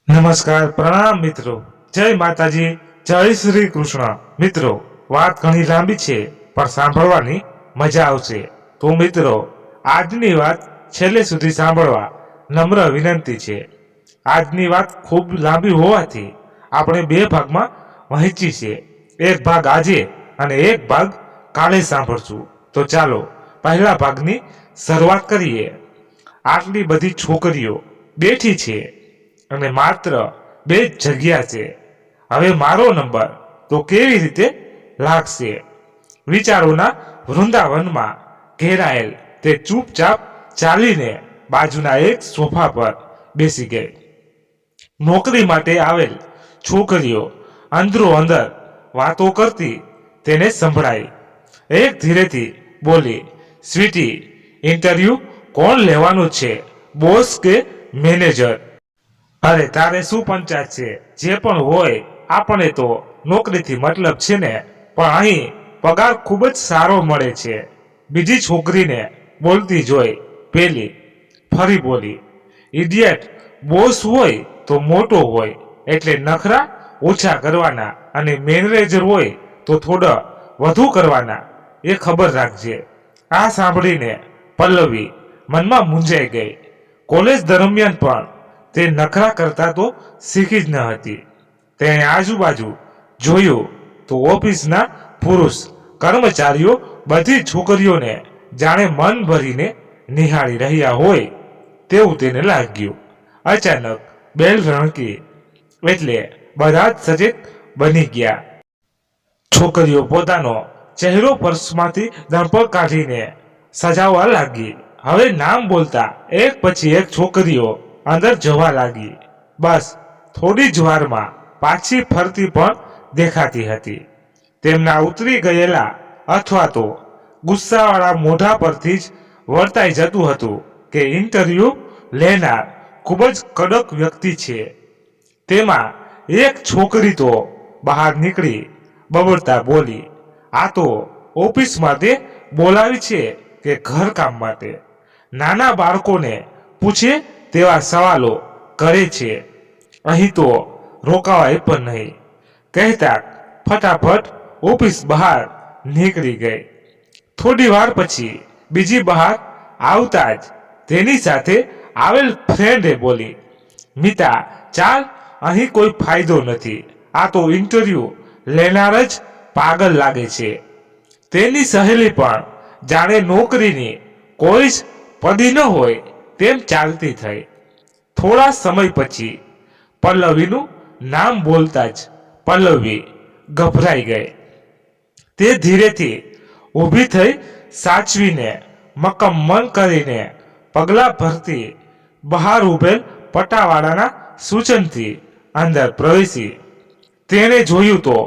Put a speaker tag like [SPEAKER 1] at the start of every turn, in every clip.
[SPEAKER 1] નમસ્કાર, પ્રણામ મિત્રો. જય માતાજી, જય શ્રી કૃષ્ણ. મિત્રો, વાત ઘણી લાંબી છે પણ સાંભળવાની મજા આવશે. તો મિત્રો, આજની વાત છેલ્લે સુધી સાંભળવા નમ્ર વિનંતી છે. આજની વાત ખૂબ લાંબી હોવાથી આપણે બે ભાગમાં વહેંચી છે. એક ભાગ આજે અને એક ભાગ કાલે સાંભળશું. તો ચાલો પહેલા ભાગની શરૂઆત કરીએ. આટલી બધી છોકરીઓ બેઠી છે અને માત્ર બે જ જગ્યા છે. હવે મારો નંબર તો કેવી રીતે લાગશે? વિચારોના વૃંદાવનમાં ઘેરાયેલ તે ચૂપચાપ ચાલીને બાજુના એક સોફા પર બેસી ગઈ. નોકરી માટે આવેલ છોકરીઓ અંદરો અંદર વાતો કરતી તેને સંભળાઈ. એક ધીરેથી બોલી, સ્વીટી, ઇન્ટરવ્યુ કોણ લેવાનું છે, બોસ કે મેનેજર? અરે તારે શું પંચાયત છે? જે પણ હોય, આપણે તો નોકરીથી મતલબ છે ને. પણ અહીં પગાર ખૂબ જ સારો મળે છે. બીજી છોકરીને બોલતી જોઈ પેલી ફરી બોલી, ઇડિયટ, બોસ હોય તો મોટો હોય એટલે નખરા ઓછા કરવાના અને મેનેજર હોય તો થોડા વધુ કરવાના, એ ખબર રાખજે. આ સાંભળીને પલ્લવી મનમાં મૂંઝાઈ ગઈ. કોલેજ દરમિયાન પણ તે નખરા કરતા તો શીખી જ ન હતી. તેણે આજુબાજુ જોયું તો ઓફિસના પુરુષ કર્મચારીઓ બધી છોકરીઓને જાણે મન ભરીને નિહાળી રહ્યા હોય તેવું તેને લાગ્યું. અચાનક બેલ રણકી એટલે બધા જ સચેત બની ગયા. છોકરીઓ પોતાનો ચહેરો પર્સમાંથી દંપક કાઢીને સજાવવા લાગી. હવે નામ બોલતા એક પછી એક છોકરીઓ અંદર જવા લાગી. બસ થોડી જ વારમાં પાછી ફરતી પણ દેખાતી હતી. તેમના ઉતરી ગયેલા અથવા તો ગુસ્સાવાળા મોઢા પરથી જ વર્તાઈ જતું હતું કે ઇન્ટરવ્યુ લેનાર ખૂબ જ કડક વ્યક્તિ છે. તેમાં એક છોકરી તો બહાર નીકળી બબડતા બોલી, આ તો ઓફિસ માટે બોલાવી છે કે ઘરકામ માટે? નાના બાળકોને પૂછે તેવા સવાલો કરે છે. અહીં તો રોકાવાય પણ નહીં, કહેતા ફટાફટ ઓફિસ બહાર નીકળી ગઈ. થોડી વાર પછી બીજી બહાર આવતા જ તેની સાથે આવેલ ફ્રેન્ડે બોલી, મિતા, ચાલ, અહીં કોઈ ફાયદો નથી. આ તો ઇન્ટરવ્યુ લેનાર જ પાગલ લાગે છે. તેની સહેલી પણ જાણે નોકરીની કોઈ જ પડી ન હોય તેમ ચાલતી થઈ. થોડા સમય પછી પલ્લવીનું નામ બોલતા જ પલ્લવી ગભરાઈ ગઈ. તે ધીરેથી ઊભી થઈ સાચવીને મક્કમ કરીને પગલાં ભરતી બહાર ઉભેલ પટાવાળાના સૂચનથી અંદર પ્રવેશી. તેણે જોયું તો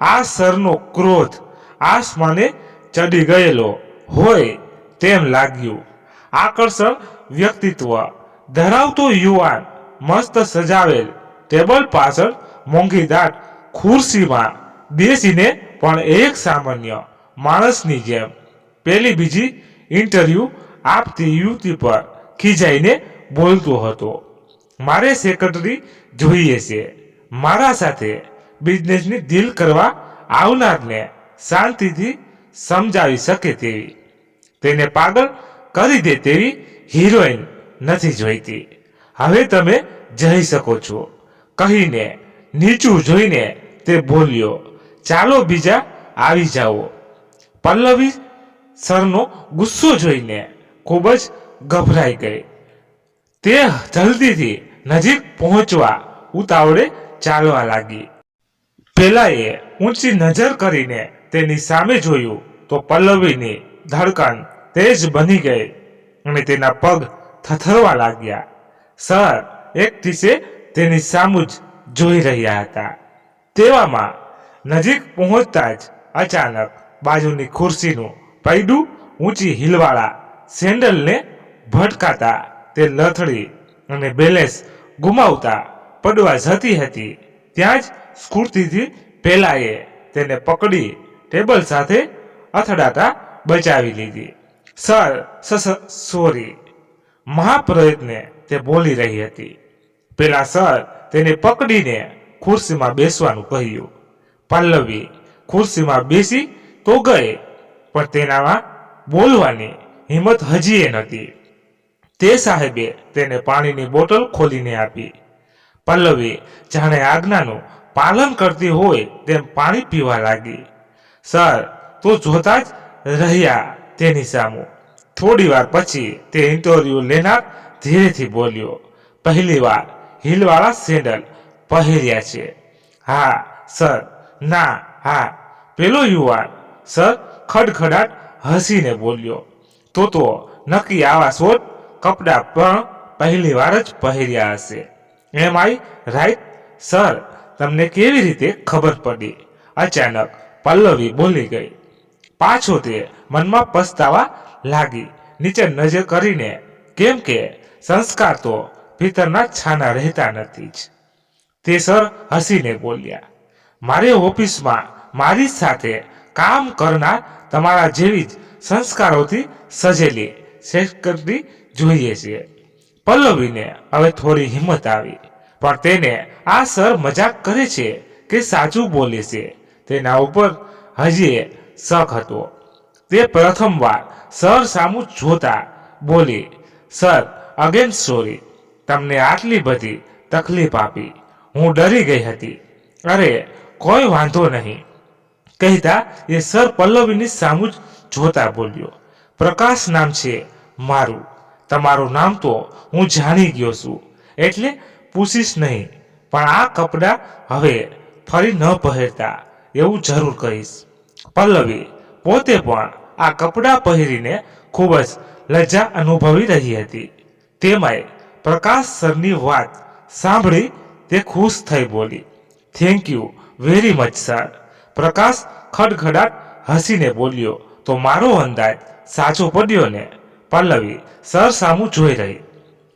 [SPEAKER 1] આ સરનો ક્રોધ આસમાને ચડી ગયેલો હોય તેમ લાગ્યું. આકર્ષક વ્યક્તિત્વ ધરાવતો યુવાન મસ્ત સજાવેલ ટેબલ પાછળ મોંઘીદાટ ખુરશીમાં બેસીને પણ એક સામાન્ય માણસની જેમ પેલી બીજી ઇન્ટરવ્યુ આપતી યુવતી પર ખીજાઈને બોલતો હતો, મારે સેક્રેટરી જોઈએ છે, મારા સાથે બિઝનેસની ડીલ કરવા આવનારને શાંતિથી સમજાવી શકે તેવી, તેને પાગલ કરી દે તેવી હિરોઈન નથી જોઈતી. હવે તમે જઈ શકો છો, કહીને નીચું જોઈને તે બોલ્યો, ચાલો બીજા આવી જાઓ. પલ્લવી સરનો ગુસ્સો જોઈને ખૂબ જ ગભરાઈ ગઈ. તે જલ્દીથી નજીક પહોંચવા ઉતાવળે ચાલવા લાગી. પેલાએ ઊંચી નજર કરીને તેની સામે જોયું તો પલ્લવીની ધડકન તેજ બની ગઈ અને તેના પગ થથરવા લાગ્યા. સર એકટીસે તેની સામું જ જોઈ રહ્યા હતા. તેવામાં નજીક પહોંચતા જ અચાનક બાજુની ખુરશીનું પૈડું ઊંચી હિલવાળા સેન્ડલને ભટકાતા તે લથડી અને બેલેન્સ ગુમાવતા પડવા જતી હતી. ત્યાં જ સ્ફૂર્તિથી પેલાએ તેને પકડી ટેબલ સાથે અથડાતા બચાવી લીધી. સર, સોરી, મહાપ્રયત્ને તે બોલી રહી હતી. પેલા સર તેને પકડીને ખુરશીમાં બેસવાનું કહ્યું. પલ્લવી ખુરશીમાં બેસી તો ગઈ, પણ તેનામાં બોલવાની હિંમત હજી નહોતી. તે સાહેબે તેને પાણીની બોટલ ખોલીને આપી. પલ્લવી જાણે આજ્ઞાનું પાલન કરતી હોય તેમ પાણી પીવા લાગી. સર તો જોતા જ રહ્યા તેની સામું. થોડી વાર પછી તે ઇન્ટરવ્યુ લેનાર ધીરેથી બોલ્યો. પહેલી વાર હીલવાળા સેન્ડલ પહેર્યા છે? હા સર. ના. હા. પેલો યુવાન સર ખડખડાટ હસીને બોલ્યો. તો નક્કી આવા શોર્ટ કપડાં પણ પહેલી વાર જ પહેર્યા હશે. એમ આઈ રાઈટ સર? તમને કેવી રીતે ખબર પડી? અચાનક પલ્લવી બોલી ગઈ. પાછો તે મનમાં પસ્તાવા લાગી નીચે નજર કરીને, કેમ કે સંસ્કાર તો ભીતરના છાના રહેતા નથી જ. તે સર હસીને બોલ્યા. મારે ઓફિસમાં મારી સાથે કામ કરનાર તમારા જેવી જ સંસ્કારોથી સજેલી સેક્રેટરી જોઈએ છે. પલ્લવીને હવે થોડી હિંમત આવી, પણ તેને આ સર મજાક કરે છે કે સાચું બોલે છે તેના ઉપર હજી શક હતો. તે પ્રથમવાર સર સામું જોતા બોલી. સર અગેન સોરી, તમને આટલી બધી તકલીફ આપી. હું ડરી ગઈ હતી. અરે કોઈ વાંધો નહીં કહેતા એ સર પલ્લવીની સામું જ જોતા બોલ્યો. પ્રકાશ નામ છે મારું. તમારું નામ તો હું જાણી ગયો છું, એટલે પૂછીશ નહીં, પણ આ કપડાં હવે ફરી ન પહેરતા એવું જરૂર કહીશ. પલ્લવી પોતે પણ આ કપડાં પહેરીને ખૂબ જ લજ્જા અનુભવી રહી હતી. તેમાંય પ્રકાશ સરની વાત સાંભળી તે ખુશ થઈ બોલી. Thank you very much sir. Prakash ખડખડાટ હસીને બોલ્યો. તો મારો અંદાજ સાચો પડ્યો ને? પલ્લવી સર સામું જોઈ રહી.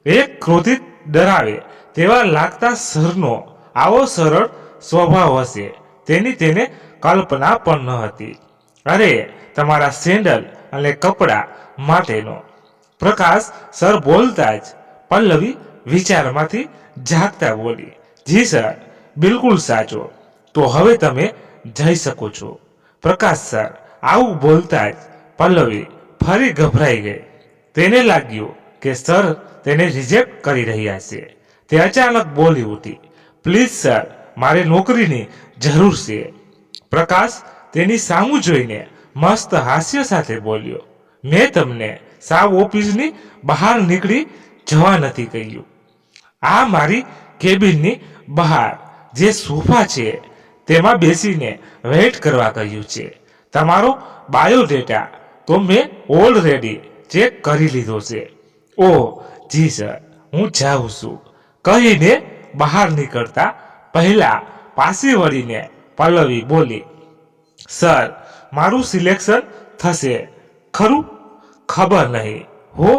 [SPEAKER 1] એક ક્રોધિત ડરાવે તેવા લાગતા સરનો આવો સરળ સ્વભાવ હશે તેની તેને કલ્પના પણ ન હતી. અરે તમારા સેન્ડલ અને કપડા માટેનો. પ્રકાશ સર બોલતા જ પલ્લવી વિચારમાંથી જાગતા બોલી. જી સર, બિલકુલ સાચો. તો હવે તમે જઈ શકો છો. પ્રકાશ સર આવું બોલતા જ પલ્લવી ફરી ગભરાઈ ગઈ. તેને લાગ્યું કે સર તેને રિજેક્ટ કરી રહ્યા છે. તે અચાનક બોલી ઉઠી. પ્લીઝ સર, મારે નોકરીની જરૂર છે. પ્રકાશ તેની સામું જોઈને મસ્ત હાસ્ય સાથે બોલ્યો. મેં તમને સાવ ઓફિસની બહાર નીકળી જવા નથી કહ્યું. આ મારી કેબિનની બહાર જે સોફા છે તેમાં બેસીને વેઇટ કરવા કહ્યું છે. તમારો બાયોડેટા તો મેં ઓલરેડી ચેક કરી લીધો છે. ઓહ જી સર, હું જાઉં છું કહીને બહાર નીકળતા પહેલા પાછી વળીને પલ્લવી બોલી. સર મારું સિલેક્શન થશે ખરું? ખબર નહીં હો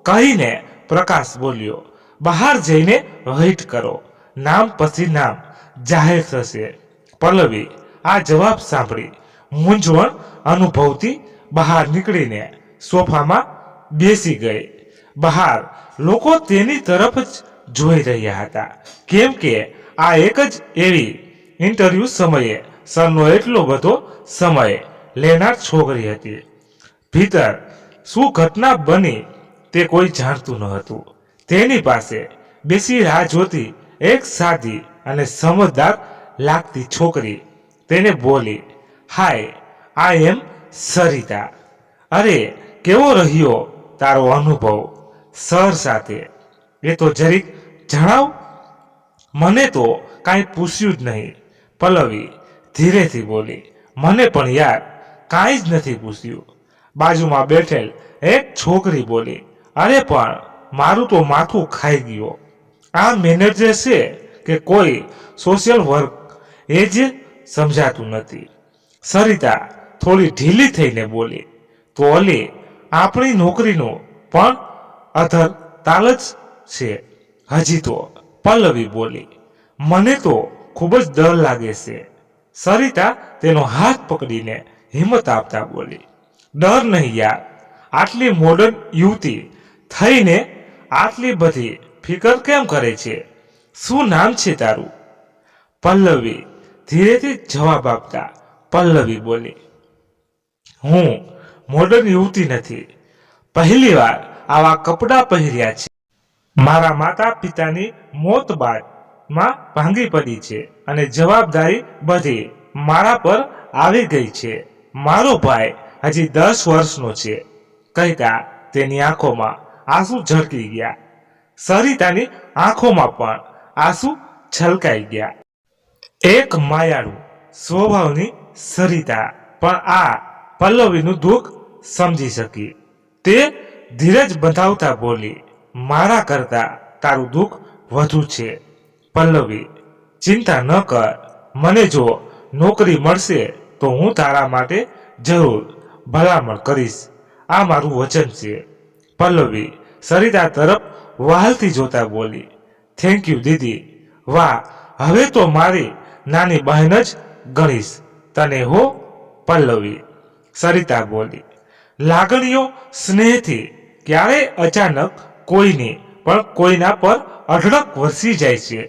[SPEAKER 1] કહીને પ્રકાશ બોલ્યો. બહાર જઈને વેઇટ કરો, નામ પછી નામ જાહેર થશે. પલ્લવી આ જવાબ સાંભળી મૂંઝવણ અનુભવતી બહાર નીકળીને સોફામાં બેસી ગઈ. બહાર લોકો તેની તરફ જ જોઈ રહ્યા હતા, કેમ કે આ એક જ એવી ઇન્ટરવ્યુ સમયે સરનો એટલો બધો સમય લેનાર છોકરી હતી. ભીતર શું ઘટના બની તે કોઈ જાણતું ન હતું. તેની પાસે બેસી રાહ જોતી એક સાદી અને સમજદાર લાગતી છોકરી તેને બોલી. હાય, આઈ એમ સરિતા. અરે કેવો રહ્યો તારો અનુભવ સર સાથે? એ તો જરીક જણાવ. મને તો કાંઈ પૂછ્યું જ નહીં. પલ્લવી ધીરેથી બોલી. મને પણ યાર કાંઈ જ નથી પૂછ્યું. બાજુમાં બેઠેલ એક છોકરી બોલી. અરે પણ મારું તો માથું ખાઈ ગયો. આ મેનેજર છે કે કોઈ સોશિયલ વર્ક એ જ સમજાતું નથી. સરિતા થોડી ઢીલી થઈને બોલી. તો ઓલી આપણી નોકરીનું પણ અધર તાલ જ છે હજી તો. પલ્લવી બોલી. મને તો ખૂબ જ ડર લાગે છે. સરિતા તેનો હાથ પકડીને હિંમત આપતા બોલી. ડર નહીં યાર, આટલી મોડર્ન યુવતી થઈને આટલી બધી ફિકર કેમ કરે છે? શું નામ છે તારું? પલ્લવી ધીરેથી જવાબ આપતા પલ્લવી બોલી, હું મોડર્ન યુવતી નથી. પહેલી વાર આવા કપડાં પહેર્યા છે. મારા માતા પિતાની મોત બાદ માં ભાંગી પડી છે અને જવાબદારી બધી મારા પર આવી ગઈ છે. મારો ભાઈ હજી 10 વર્ષનો છે. કહેતા તેની આંખોમાં આંસુ ઝળકી ગયા. સરિતાની આંખોમાં પણ આંસુ છલકાઈ ગયા. એક માયાળુ સ્વભાવની સરિતા પણ આ પલ્લવીનું દુઃખ સમજી શકી. તે ધીરજ બંધાવતા બોલી, મારા કરતા તારું દુઃખ વધુ છે. પલ્લવી, ચિંતા ન કર. મને જો નોકરી મળશે તો હું તારા માટે જરૂર ભલામણ કરીશ. આ મારું વચન છે. પલ્લવી સરિતા તરફ વહાલથી જોતા બોલી, થેન્ક યુ દીદી. વાહ, હવે તો મારી નાની બહેન જ ગણીશ તને હો. પલ્લવી સરિતા બોલી, લાગણીઓ સ્નેહથી ક્યારેય અચાનક કોઈની પણ કોઈના પર અઢળક વરસી જાય છે.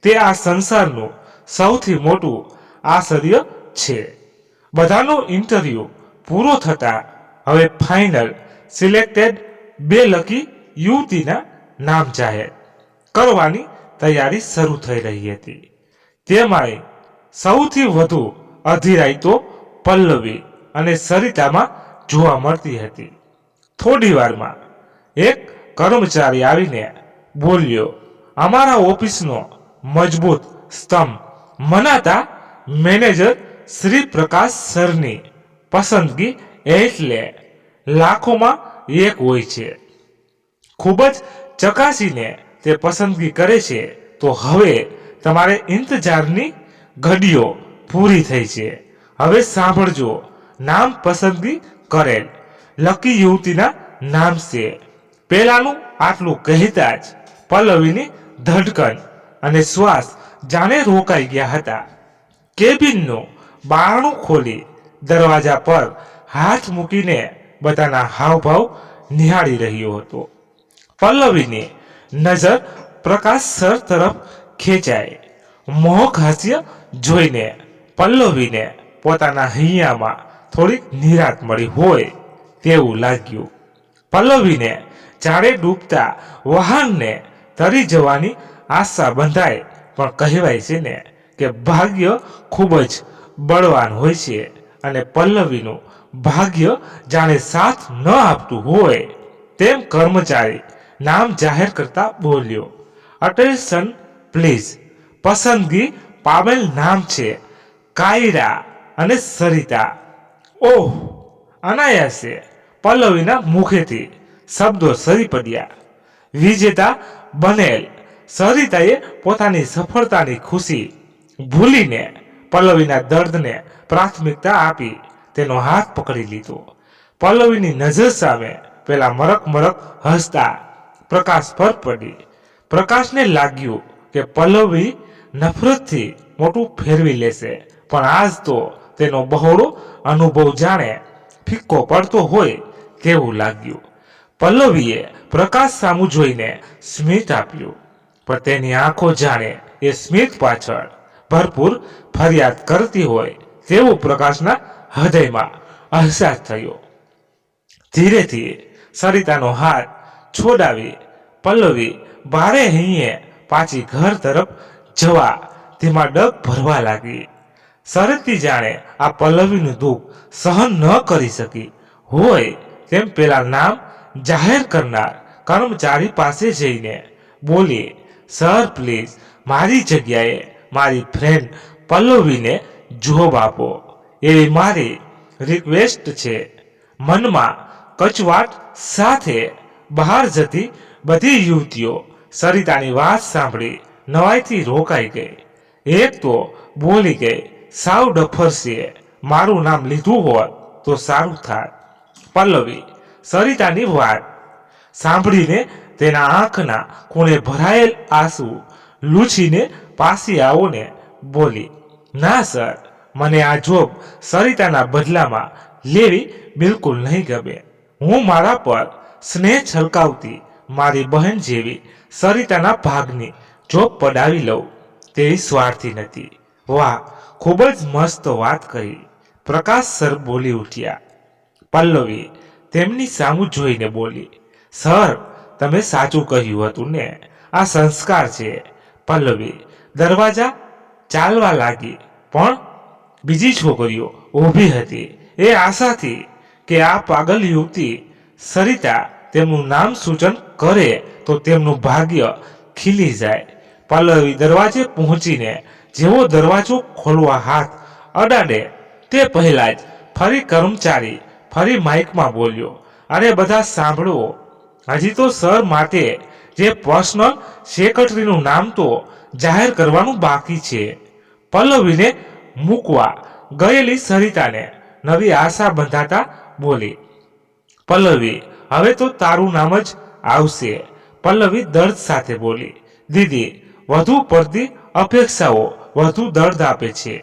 [SPEAKER 1] તે આ સંસારનું સૌથી મોટું આશ્ચર્ય છે. બધાનો ઇન્ટરવ્યુ પૂરો થતા હવે ફાઇનલ સિલેક્ટેડ 2 લકી યુવતીના નામ જાહેર કરવાની તૈયારી શરૂ થઈ રહી હતી. તેમાંય સૌથી વધુ અધીરાઈ તો પલ્લવી અને સરિતામાં જોવા મળતી હતી. થોડી વારમાં એક કર્મચારી આવીને બોલ્યો, અમારા ઓફિસનો મજબૂત સ્તંભ મનાતા મેનેજર શ્રી પ્રકાશ સરની પસંદગી એટલે લાખોમાં એક હોય છે. ખૂબ જ ચકાસીને તે પસંદગી કરે છે. તો હવે તમારે ઇંતજારની ઘડીઓ પૂરી થઈ છે. હવે સાંભળજો, નામ પસંદગી કરેલ લકી યુવતીના નામ છે. પેલાનું આટલું કહેતા જ પલ્લવીની ધડકન અને શ્વાસ જાણે રોકાઈ ગયા હતા. કેબિનનું બારણું ખોલી દરવાજા પર હાથ મૂકીને બધાના હાવભાવ નિહાળી રહ્યો હતો. પલ્લવીની નજર પ્રકાશ સર તરફ ખેંચાઈ. મોહક હાસ્ય જોઈને પલ્લવીને પોતાના હૈયામાં થોડીક નિરાંત મળી હોય તેવું લાગ્યું. પલ્લવીને જાણે ડૂબતા વાહનને તરી જવાની આશા બંધાય. પણ કહેવાય છે ને કે ભાગ્ય ખૂબ જ બળવાન હોય છે અને પલ્લવીનું ભાગ્ય જાણે સાથ ન આપતું હોય તેમ કર્મચારી નામ જાહેર કરતા બોલ્યો, અટેન્શન પ્લીઝ. પસંદગી પામેલ નામ છે કાયરા અને સરિતા. ઓહ! અનાયાસે પલ્લવીના મુખેથી શબ્દો સરી પડ્યા. વિજેતા બનેલ સરિતાએ પોતાની સફળતાની ખુશી ભૂલીને પલ્લવીના દર્દને પ્રાથમિકતા આપી તેનો હાથ પકડી લીધો. પલ્લવીની નજર સામે પેલા મરક મરક હસતા પ્રકાશ પર પડી. પ્રકાશને લાગ્યું કે પલ્લવી નફરતથી મોટું ફેરવી લેશે, પણ આજ તો તેનો બહોળો અનુભવ જાણે ફિક્કો પડતો હોય તેવું લાગ્યું. પલ્લવીએ પ્રકાશ સામું જોઈને સ્મિત આપ્યું, પણ તેની આંખો જાણે એ સ્મિત પાછળ ભરપૂર ફરિયાદ કરતી હોય તેવું પ્રકાશના હૃદયમાં અહેસાસ થયો. ધીરેથી સરિતાનો હાથ છોડાવી પલ્લવી ભારે હૈયે પાછી ઘર તરફ જવા ધીમા ડગ ભરવા લાગી. સરિતા જાણે આ પલ્લવીનું દુઃખ સહન ન કરી શકી હોય તેમ પેલા નામ જાહેર કરનાર કર્મચારી પાસે જઈને બોલી, સર પ્લીઝ મારી જગ્યાએ મારી ફ્રેન્ડ પલ્લવીને જોબ આપો એવી મારી રિક્વેસ્ટ છે. મનમાં કચવાટ સાથે બહાર જતી બધી યુવતીઓ સરિતાની વાત સાંભળી નવાઈથી રોકાઈ ગઈ. એક તો બોલી ગઈ, સાવ ડફર છે, મારું નામ લીધું હોત તો સારું થાત. પલ્લવી સરિતાની વાત સાંભળીને તેના આંખના ખૂણે ભરાયેલ આંસુ લૂછીને પાછી આવોને બોલી, ના સર, મને આ જોબ સરિતાના બદલામાં લેવી બિલકુલ નહીં ગમે. હું મારા પર સ્નેહ છલકાવતી મારી બહેન જેવી સરિતાના ભાગની જોબ પડાવી લઉં તેવી સ્વાર્થી નથી. વાહ, ખૂબ જ મસ્ત વાત કહી, પ્રકાશ સર બોલી ઉઠ્યા. પલ્લવી તેમની સામું જોઈને બોલી, સર તમે સાચું કહ્યું હતું ને, આ સંસ્કાર છે. પલ્લવી દરવાજા ચાલવા લાગી, પણ બીજી છોકરીઓ ઊભી હતી એ આશાથી કે આ પાગલ યુવતી સરિતા તેમનું નામ સૂચન કરે તો તેમનું ભાગ્ય ખીલી જાય. પલ્લવી દરવાજે પહોંચીને જેવો દરવાજો ખોલવા હાથ અડાડે તે પહેલા જ ફરી કર્મચારી ફરી માઇકમાં બોલ્યો, અરે બધા સાંભળો, હજી તો સર માટે જે પર્સનલ સેક્રેટરીનું નામ તો જાહેર કરવાનું બાકી છે. પલ્લવીને મૂકવા ગયેલી સરિતાને નવી આશા બંધાતા બોલી, પલ્લવી હવે તો તારું નામ જ આવશે. પલ્લવી દર્દ સાથે બોલી, દીદી વધુ પડતી અપેક્ષાઓ વધુ દર્દ આપે છે.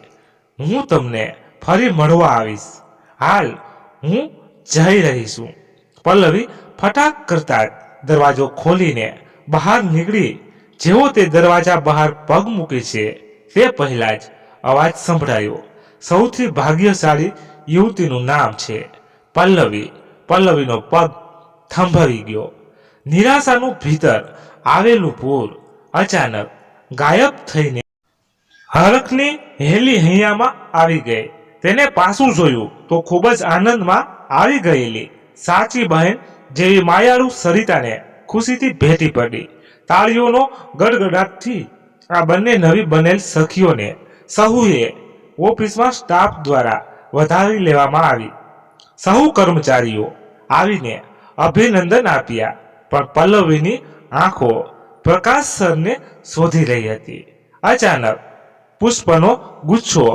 [SPEAKER 1] હું તમને ફરી મળવા આવીશ, હાલ હું જઈ રહી છું. પલ્લવી ફટાક કરતા દરવાજો ખોલીને બહાર નીકળી. જેવો તે દરવાજા બહાર પગ મૂકે છે તે પહેલા જ અવાજ સંભળાયો, સૌથી ભાગ્યશાળી યુવતીનું નામ છે પલ્લવી. પલ્લવીનો પગ થંભાવી ગયો. નિરાશાનું ભીતર આવેલું પૂર અચાનક ગાયબ થઈને હરખની હેલી હૈયામાં આવી ગઈ. તેને પાછું જોયું તો ખૂબ જ આનંદમાં આવી ગયેલી સાચી બહેન જેવી માયાળુ સરિતાને ખુશીથી ભેટી પડી. તાળીઓનો ગડગડાટથી આ બંને નવી બનેલ સખીઓને સહુએ ઓફિસમાં સ્ટાફ દ્વારા વધાવી લેવામાં આવી. સહુ કર્મચારીઓ આવીને અભિનંદન આપ્યા, પણ પલ્લવીની આંખો પ્રકાશ સરને શોધી રહી હતી. અચાનક પુષ્પનો ગુચ્છો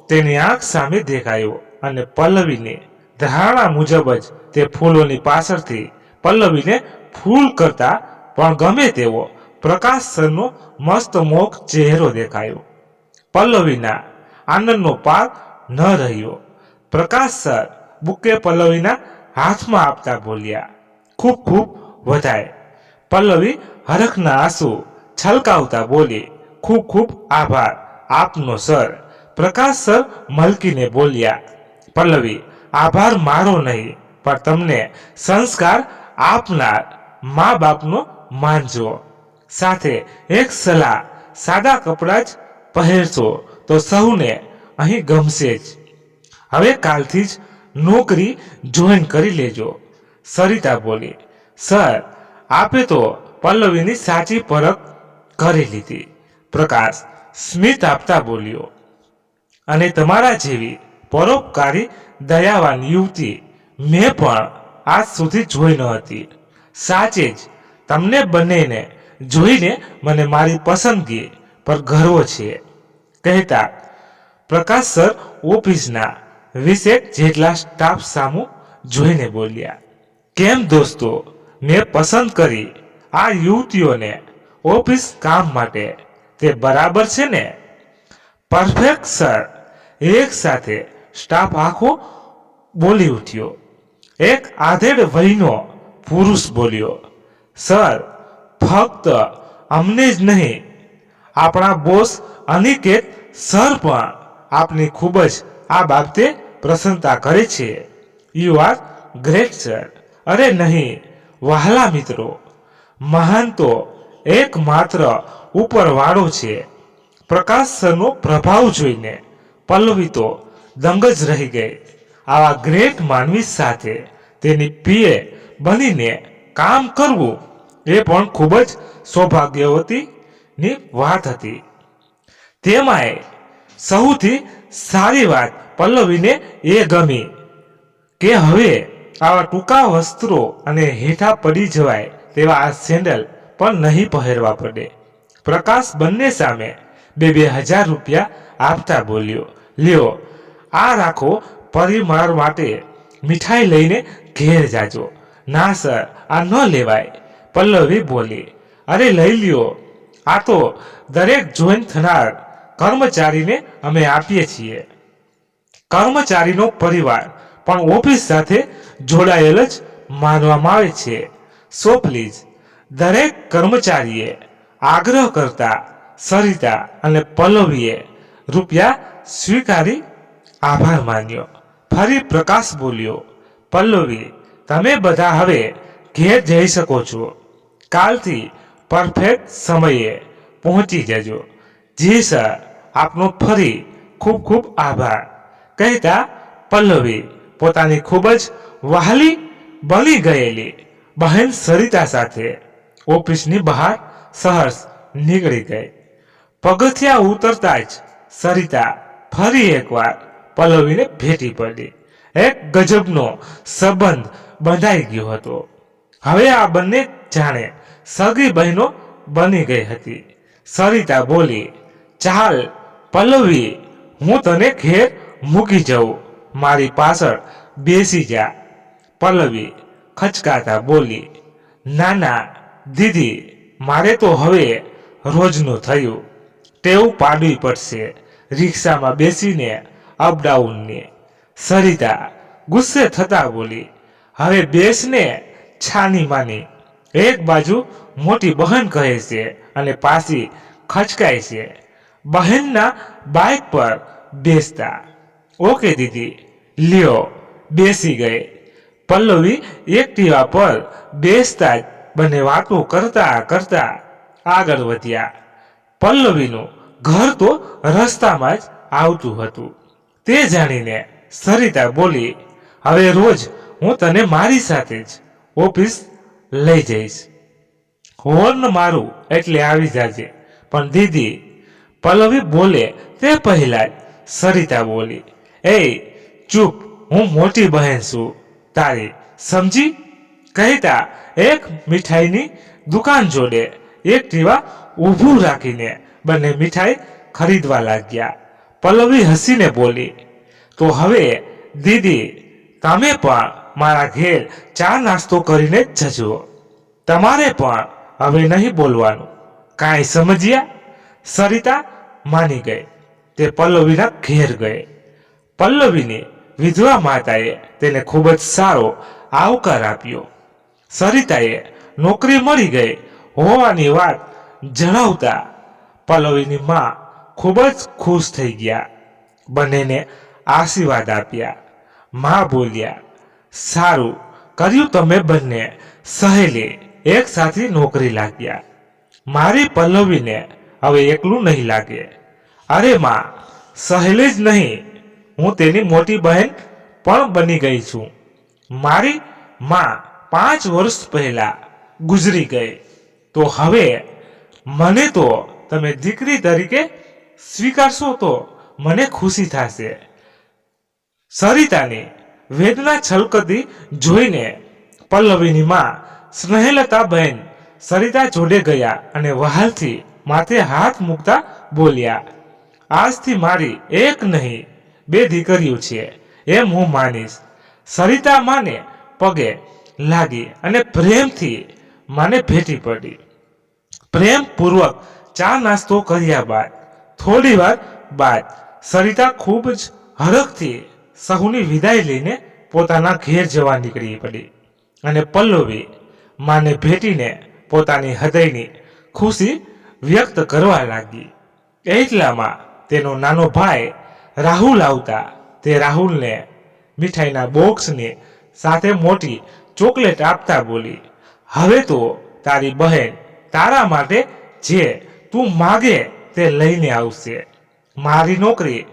[SPEAKER 1] તેની આંખ સામે દેખાયો અને પલ્લવીને ધારણા મુજબ જ તે ફૂલોની પાછળથી પલ્લવીને ફૂલ કરતા પણ ગમે તેવો પ્રકાશ સરનો મસ્ત મોક ચહેરો દેખાયો. પલ્લવીના આનંદનો પાર ન રહ્યો. પ્રકાશ સર બુકે પલ્લવીના હાથમાં આપતા બોલ્યા, ખૂબ ખૂબ વધાય. પલ્લવી હરખના આંસુ છલકાવતા બોલી, ખૂબ ખૂબ આભાર આપનો સર. પ્રકાશ સર મલકીને બોલ્યા, પલ્લવી આભાર મારો નહીં, પણ તમને સંસ્કાર આપનાર મા બાપનો માનજો. સાથે એક સલાહ, સાદા કપડાં જ પહેરશો તો સૌને અહીં ગમશે જ. હવે કાલથી જ નોકરી જોઈન કરી લેજો. સરિતા બોલી, સર આપે તો પલ્લવીની સાચી પરખ કરી લીધી. પ્રકાશ સ્મિત આપતા બોલ્યો, અને તમારા જેવી પરોપકારી દયાવાન યુવતી મેં પણ આજ સુધી જોઈ ન હતી. સાચે જ તમને બંનેને જોઈને મને મારી પસંદગી પર ગર્વ છે. કહેતા પ્રકાશ સર ઓફિસના 20 જેટલા સ્ટાફ સામું જોઈને બોલ્યા, કેમ દોસ્તો, મેં પસંદ કરી આ યુવતીઓને ઓફિસ કામ માટે તે બરાબર છે ને? Perfect sir. એક સાથે સ્ટાફ આખો બોલી ઉઠ્યો. એક આધેડ વયનો પુરુષ બોલ્યો, સર ફક્ત અમને જ નહીં, આપણા બોસ અનિકેત સર પણ આપની ખૂબ જ આ બાબતે પ્રશંસા કરે છે. You are great sir. અરે નહીં વહાલા મિત્રો, મહાન તો એકમાત્ર ઉપરવાળો છે. પ્રકાશ સરનો પ્રભાવ જોઈને પલ્લવી તો દંગ જ રહી ગઈ. આવા ગ્રેટ માનવી સાથે તેની પીએ બનીને કામ કરવું એ પણ ખૂબ જ સૌભાગ્યવતીની વાત હતી. તેમાંય સૌથી સારી વાત પલ્લવીને એ ગમી કે હવે આવા ટૂંકા વસ્ત્રો અને હેઠા પડી જવાય તેવા આ સેન્ડલ પણ નહીં પહેરવા પડે. પ્રકાશ બંને સામે 2,000 રૂપિયા આપતા બોલ્યો, લ્યો આ રાખો, પરિવાર માટે મીઠાઈ લઈને ઘેર જાજો. ના સર આ ન લેવાય. પલ્લવી બોલી, અરે લઈ લ્યો, આ તો દરેક જોઈન થનાર કર્મચારીને અમે આપીએ છીએ. કર્મચારીનો પરિવાર પણ ઓફિસ સાથે જોડાયેલ જ માનવામાં આવે છે. સો પ્લીઝ દરેક કર્મચારીએ આગ્રહ કરતા સરિતા અને પલ્લવીએ રૂપિયા સ્વીકારી આભાર માન્યો. ફરી પ્રકાશ બોલ્યો, પલ્લવી, તમે બધા હવે ઘેર જઈ શકો છો. કાલથી પરફેક્ટ સમયે પહોંચી જજો. જી સર, આપનો ફરી ખૂબ ખૂબ આભાર, કહેતા પલ્લવી પોતાની ખૂબ જ વહાલી બની ગયેલી બહેન સરિતા સાથે ઓફિસની બહાર સહર્ષ નીકળી ગઈ. પગથિયા ઉતરતા જ સરિતા ફરી એકવાર પલ્લવીને ભેટી પડી. એક ગજબનો સંબંધ બંધાઈ ગયો હતો. હવે આ બંને જાણે સગી બહેનો બની ગઈ હતી. સરિતા બોલી, ચાલ પલ્લવી, હું તને ઘેર મૂકી જાઉં, મારી પાછળ બેસી જા. પલ્લવી ખચકાતા બોલી, ના ના દીદી, મારે તો હવે રોજનું થયું, ટેવ પાડવી પડશે રિક્ષામાં બેસીને અપડાઉનની. સરિતા ગુસ્સે થતા બોલી, હવે બેસને છાની માની. એક બાજુ મોટી બહેન કહે છે અને પાછી ખચકાય છે. બહેનના બાઇક પર બેસતા, ઓકે દીદી, લ્યો, બેસી ગઈ. પલ્લવી એક્ટિવા પર બેસતા જ બંને વાતો કરતા કરતા આગળ વધ્યા. પલ્લવીનું ઘર તો રસ્તામાં જ આવતું હતું. તે જાણીને સરિતા બોલી, હવે રોજ હું તને મારી સાથે જ ઓફિસ લઈ જઈશ. હોર્ન મારું એટલે આવી જાજે. પણ દીદી, પલ્લવી બોલે તે પહેલા જ સરિતા બોલી, એ ચૂપ, હું મોટી બહેન છું તારી, સમજી, કહેતા એક મીઠાઈની દુકાન જોડે એક્ટિવા ઊભું રાખીને બંને મીઠાઈ ખરીદવા લાગ્યા. પલ્લવી હસીને બોલી, તો હવે દીદી, તમે પણ મારા ઘેર ચા નાસ્તો કરીને જ જજો. તમારે પણ હવે નહીં બોલવાનું, કાંઈ સમજ્યા? સરિતા માની ગઈ. તે પલ્લવીના ઘેર ગઈ. પલ્લવીની વિધવા માતાએ તેને ખૂબ જ સારો આવકાર આપ્યો. સરિતાએ નોકરી મળી ગઈ હોવાની વાત જણાવતા પલ્લવીની માં ખૂબ જ ખુશ થઈ ગયા. બંનેને આશીર્વાદ આપ્યા. માં બોલ્યા, સારું કર્યું તમે બંને સહેલી એક સાથે નોકરી લાગ્યા. મારી પલ્લવીને હવે એકલું નહીં લાગે. અરે માં, સહેલી જ નહીં, હું તેની મોટી બહેન પણ બની ગઈ છું. મારી માં 5 વર્ષ પહેલા ગુજરી ગઈ, તો હવે મને તો તમે દીકરી તરીકે સ્વીકારશો તો મને ખુશી થશે. સરિતાની વેદના છલકતી જોઈને પલ્લવીની માં સ્નેહલતા બહેન સરિતા જોડે ગયા અને વહાલથી માથે હાથ મૂકતા બોલ્યા, આજથી મારી એક નહીં 2 દીકરીઓ છે એમ હું માનીશ. સરિતા માને પગે લાગી અને પ્રેમથી માને ભેટી પડી. પ્રેમપૂર્વક ચા નાસ્તો કર્યા બાદ થોડી વાર બાદ સરિતા ખૂબ જ હરખથી સહુની વિદાય લઈને પોતાના ઘેર જવા નીકળી પડી અને પલ્લવી માને ભેટીને પોતાની હૃદયની ખુશી વ્યક્ત કરવા લાગી. એટલામાં તેનો નાનો ભાઈ રાહુલ આવતા તે રાહુલને મીઠાઈના બોક્સની સાથે મોટી ચોકલેટ આપતા બોલી, હવે તો તારી બહેન તારા માટે જે તું માગે તે લઈને આવશે. મારી નોકરી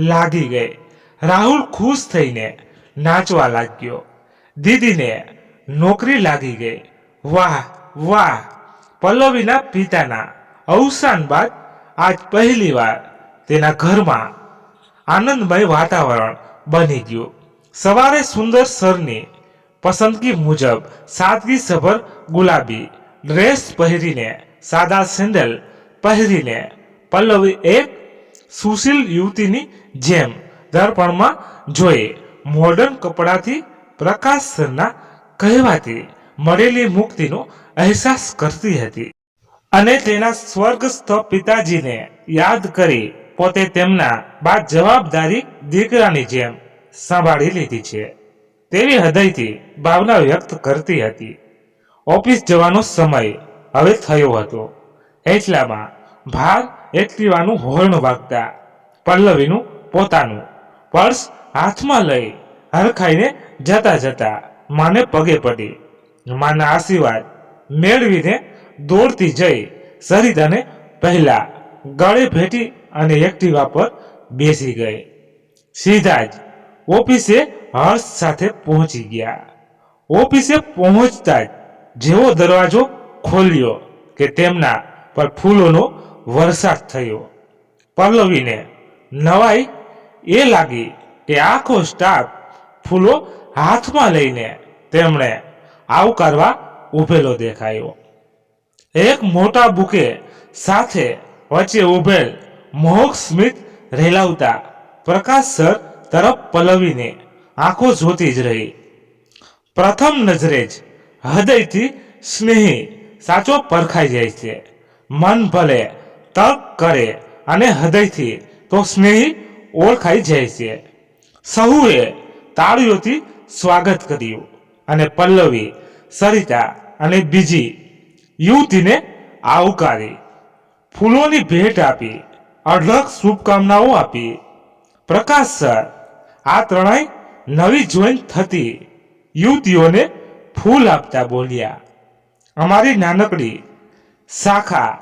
[SPEAKER 1] લાગી ગઈ. રાહુલ ખુશ થઈને નાચવા લાગ્યો. દીદીને નોકરી લાગી ગઈ. વાહ વાહ. પલ્લવીના પિતાના અવસાન બાદ આજ પહેલીવાર તેના ઘરમાં આનંદમય વાતાવરણ બની ગયું. સવારે સુંદર સરની પસંદગી મુજબ સાદગીસભર ગુલાબી ડ્રેસ પહેરીને સાદા સેન્ડલ પહેરીને પલ્લવી એક સુશીલ યુવતીની જેમ દર્પણમાં જોઈ મોડર્ન કપડાથી પ્રકાશ સરના કહેવાથી મળેલી મુક્તિનો અહેસાસ કરતી હતી અને તેના સ્વર્ગસ્થ પિતાજીને યાદ કરી પોતે તેમના બાદ જવાબદારી દીકરાની જેમ સંભાળી લીધી છે તેવી હૃદયથી ભાવના વ્યક્ત કરતી હતી. ઓફિસ જવાનો સમય હવે થયો હતો. એટલામાં ભાર એક્ટિવાનું હોર્ન વાગતા પલ્લવીનું પોતાનું પર્સ હાથમાં લઈ હરખાઈને જતા જતા માને પગે પડી માના આશીર્વાદ મેળવીને દોડતી જઈ સરિતાને પહેલા ગળે ભેટી અને એક્ટિવા પર બેસી ગઈ. સીધા જ ઓફિસે હર્ષ સાથે પહોંચી ગયા. ઓફિસે પહોંચતા જ જેવો દરવાજો ખોલ્યો કે તેમના પર ફૂલોનો વરસાદ થયો. પલ્લવીને નવાઈ એ લાગી કે આખો સ્ટાફ ફૂલો હાથમાં લઈને તેમણે આવકારવા ઉભેલો દેખાયો. એક મોટા બુકે સાથે વચ્ચે ઉભેલ મોહક સ્મિત રેલાવતા પ્રકાશ સર તરફ પલ્લવીને આંખો જોતી જ રહી. પ્રથમ નજરે જ હૃદયથી સ્નેહી સાચો પરખાઈ જાય છે. મન ભલે તર્ક કરે અને હૃદયથી તો સ્નેહી ઓળખાઈ જાય છે. સહુએ તાળીઓથી સ્વાગત કર્યું અને પલ્લવી, સરિતા અને બીજી યુવતીને આવકારી. ફૂલોની ભેટ આપી, અઢળક શુભકામનાઓ આપી. પ્રકાશ સર આ ત્રણેય નવી જોઈન થતી યુવતીઓને ફૂલ આપતા બોલ્યા, અમારી નાનકડી શાખા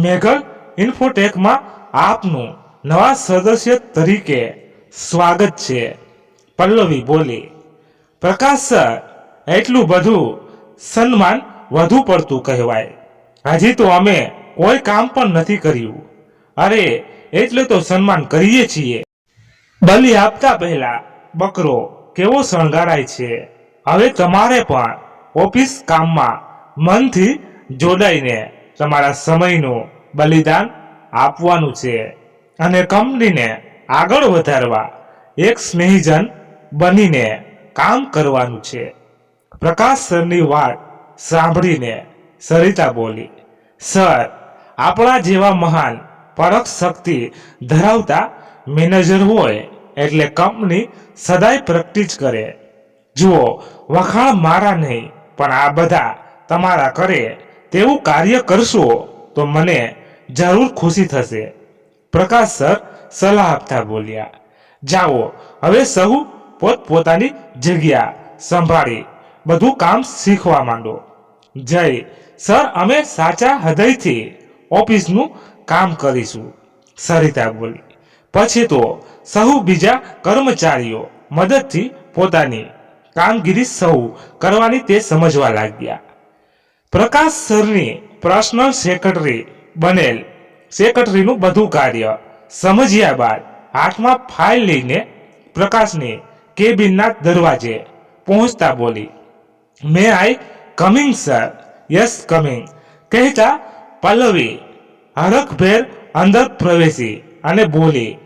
[SPEAKER 1] મેઘલ ઇન્ફોટેકમાં આપનું નવા સદસ્ય તરીકે સ્વાગત છે. પલ્લવી બોલી, પ્રકાશ સર એટલું બધું સન્માન વધુ પડતું કહેવાય. હજી તો અમે કોઈ કામ પણ નથી કર્યું. અરે એટલે તો સન્માન કરીએ છીએ. બલી આપતા પહેલા બકરો કેવો શણગારાય છે. હવે તમારે પણ ઓફિસ કામમાં મનથી જોડાઈને તમારા સમયનું બલિદાન આપવાનું છે અને કંપનીને આગળ વધારવા એક સ્નેહીજન બનીને કામ કરવાનું છે. પ્રકાશ સરની વાત સાંભળીને સરિતા બોલી, સર આપણા જેવા મહાન પરખ શક્તિ ધરાવતા મેનેજર હોય એટલે કંપની સદાય પ્રગતિ જ કરે. જુઓ, વખાણ મારા નહીં પણ આ બધા તમારા કરે તેવું કાર્ય કરશો તો મને જરૂર ખુશી થશે. પ્રકાશ સર સલાહ આપતા બોલ્યા, જાઓ હવે સહુ પોતપોતાની જગ્યા સંભાળી બધું કામ શીખવા માંડો. જય સર, અમે સાચા હૃદયથી ઓફિસનું કામ કરીશું, સરિતા બોલી. પછી તો સહુ બીજા કર્મચારીઓ મદદથી પોતાની કામગીરી સહુ કરવાની તે સમજવા લાગ્યા. પ્રકાશ સરની પર્સનલ સેક્રેટરી બનેલ સેક્રેટરીનું બધું કાર્ય સમજ્યા બાદ હાથમાં ફાઇલ લઈને પ્રકાશની કેબિનના દરવાજે પહોંચતા બોલી, મે I coming sir? Yes coming કહેતા પલ્લવી હરખભેર અંદર પ્રવેશી અને બોલી,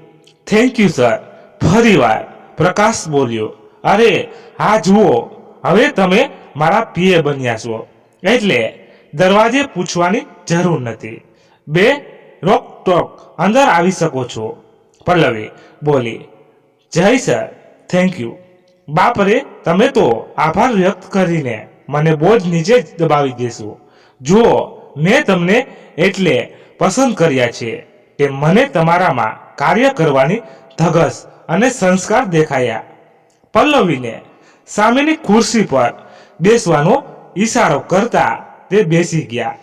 [SPEAKER 1] થેન્ક યુ સર. ફરીવાર પ્રકાશ બોલ્યો, અરે હા જુઓ, હવે તમે મારા પીએ બન્યા છો એટલે દરવાજે પૂછવાની જરૂર નથી. બે રોકટોક અંદર આવી શકો છો. પલ્લવી બોલી, જય સર, થેન્ક યુ. બાપરે, તમે તો આભાર વ્યક્ત કરીને મને બોજ નીચે જ દબાવી દેશો. જુઓ, મેં તમને એટલે પસંદ કર્યા છે કે મને તમારામાં કાર્ય કરવાની ધગસ અને સંસ્કાર દેખાયા. પલ્લવીને સામેની ખુરશી પર બેસવાનો ઈશારો કરતા તે બેસી ગયા.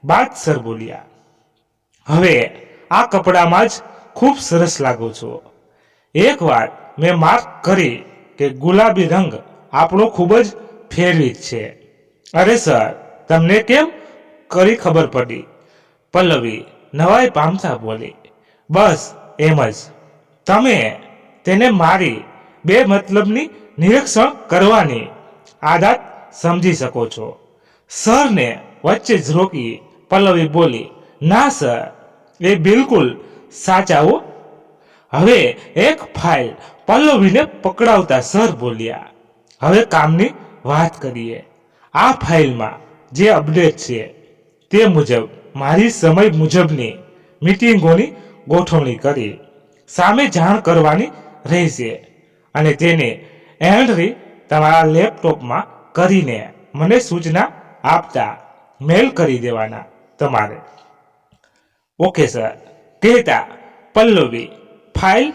[SPEAKER 1] બાદ સર બોલ્યા, હવે આ કપડામાં જ ખૂબ સરસ લાગો છો. એક વાત મેં માર્ક કરી કે ગુલાબી રંગ આપણો ખૂબ જ ફેરવિત છે. અરે સર, તમને કેમ કરી ખબર પડી? પલ્લવી નવાઈ પામતા બોલી, બસ એમ જ. તમે તેને મારી બે મતલબની નિરીક્ષણ કરવાની આદત સમજી શકો છો. સરને વચ્ચે જ રોકી પલ્લવી બોલી, ના સર, એ બિલકુલ સાચા હો. હવે એક ફાઇલ પલ્લવીને પકડાવતા સર બોલ્યા, હવે કામની વાત કરીએ. આ ફાઇલમાં જે અપડેટ છે તે મુજબ મારી સમય મુજબની મીટિંગોની ગોઠવણી કરી સામે જાણ કરવાની રહેશે અને તેને એન્ટ્રી તમારા લેપટોપમાં કરીને મને સૂચના આપતા મેલ કરી દેવાના તમારે. ઓકે સર, કહેતા પલ્લવી ફાઇલ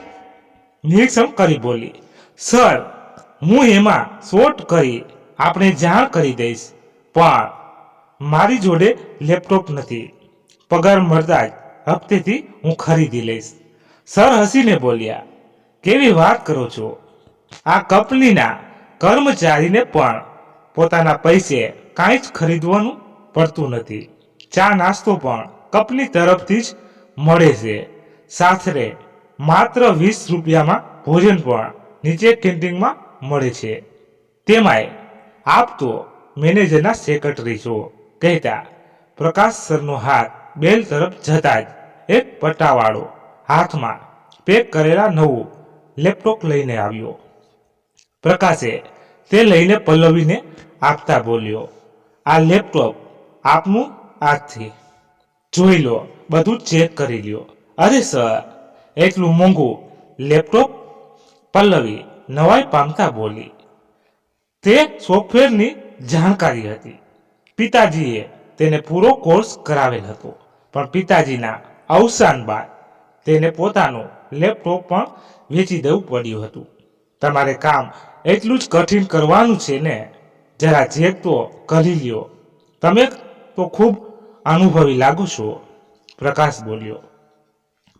[SPEAKER 1] નિરીક્ષણ કરી બોલી, સર હું એમાં શોર્ટ કરી આપણે જાણ કરી દઈશ, પણ મારી જોડે લેપટોપ નથી. પગાર મળતા જ હપ્તેથી હું ખરીદી લઈશ. સર હસીને બોલ્યા, કેવી વાત કરો છો? આ કંપનીના કર્મચારીને પણ પોતાના પૈસે કાંઈ જ ખરીદવાનું પડતું નથી. ચા નાસ્તો પણ કંપની તરફથી જ મળે છે. સાથે માત્ર 20 રૂપિયામાં ભોજન પણ નીચે કેન્ટીનમાં મળે છે. તેમાંય આપ તો મેનેજરના સેક્રેટરી છો. કહેતા પ્રકાશ સરનો હાથ બેલ તરફ જતા જ એક પટ્ટાવાળો હાથમાં પેક કરેલા નવું લેપટોપ લઈને આવ્યો. પ્રકાશે તે લઈને પલ્લવીને આપતા બોલ્યો, આ લેપટોપ આપનું આજથી જોઈ લો, બધું ચેક કરી લ્યો. અરે સર, એટલું મોંઘું લેપટોપ? પલ્લવી નવાઈ પામતા બોલી. તે સોફ્ટવેરની જાણકારી હતી. પિતાજીએ તેને પૂરો કોર્સ કરાવેલ હતો, પણ પિતાજીના અવસાન બાદ તેને પોતાનું લેપટોપ પણ વેચી દેવું પડ્યું હતું. તમારે કામ એટલું જ કઠિન કરવાનું છે ને, જરા ચેક તો કરી લ્યો. તમે તો ખૂબ અનુભવી લાગો છો, પ્રકાશ બોલ્યો.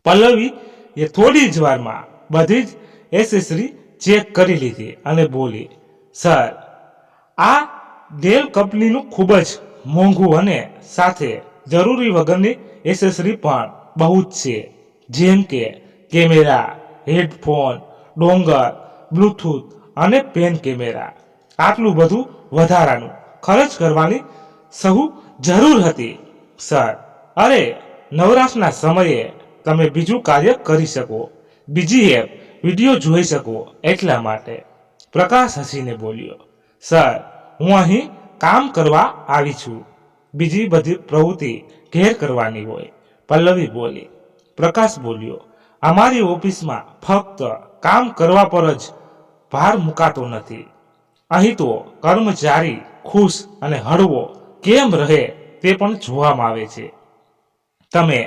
[SPEAKER 1] પલ્લવી એ થોડી જ વારમાં બધી જ એસેસરી ચેક કરી લીધી અને બોલી, સર આ ડેલ કંપનીનું ખૂબ જ મોંઘું અને સાથે જરૂરી વગરની એસેસરી પણ બહુ જ છે, જેમ કે કેમેરા, હેડફોન, ડોંગર, બ્લૂટૂથ અને પેન કેમેરા. આટલું બધું વધારાનું ખર્ચ કરવાની સહુ જરૂર હતી સર. અરે નવરાશના સમયે તમે બીજું કાર્ય કરી શકો, બીજી એપ વિડીયો જોઈ શકો એટલા માટે. પ્રકાશ હસીને બોલ્યો, સર હું અહીં કામ કરવા આવી છું, બીજી બધી પ્રવૃત્તિ ઘેર કરવાની હોય. પલ્લવી બોલી. પ્રકાશ બોલ્યો, અમારી ઓફિસમાં ફક્ત કામ કરવા પર જ ભાર મુકાતો નથી. અહીં તો કર્મચારી ખુશ અને હળવો કેમ રહે તે પણ જોવામાં આવે છે. તમે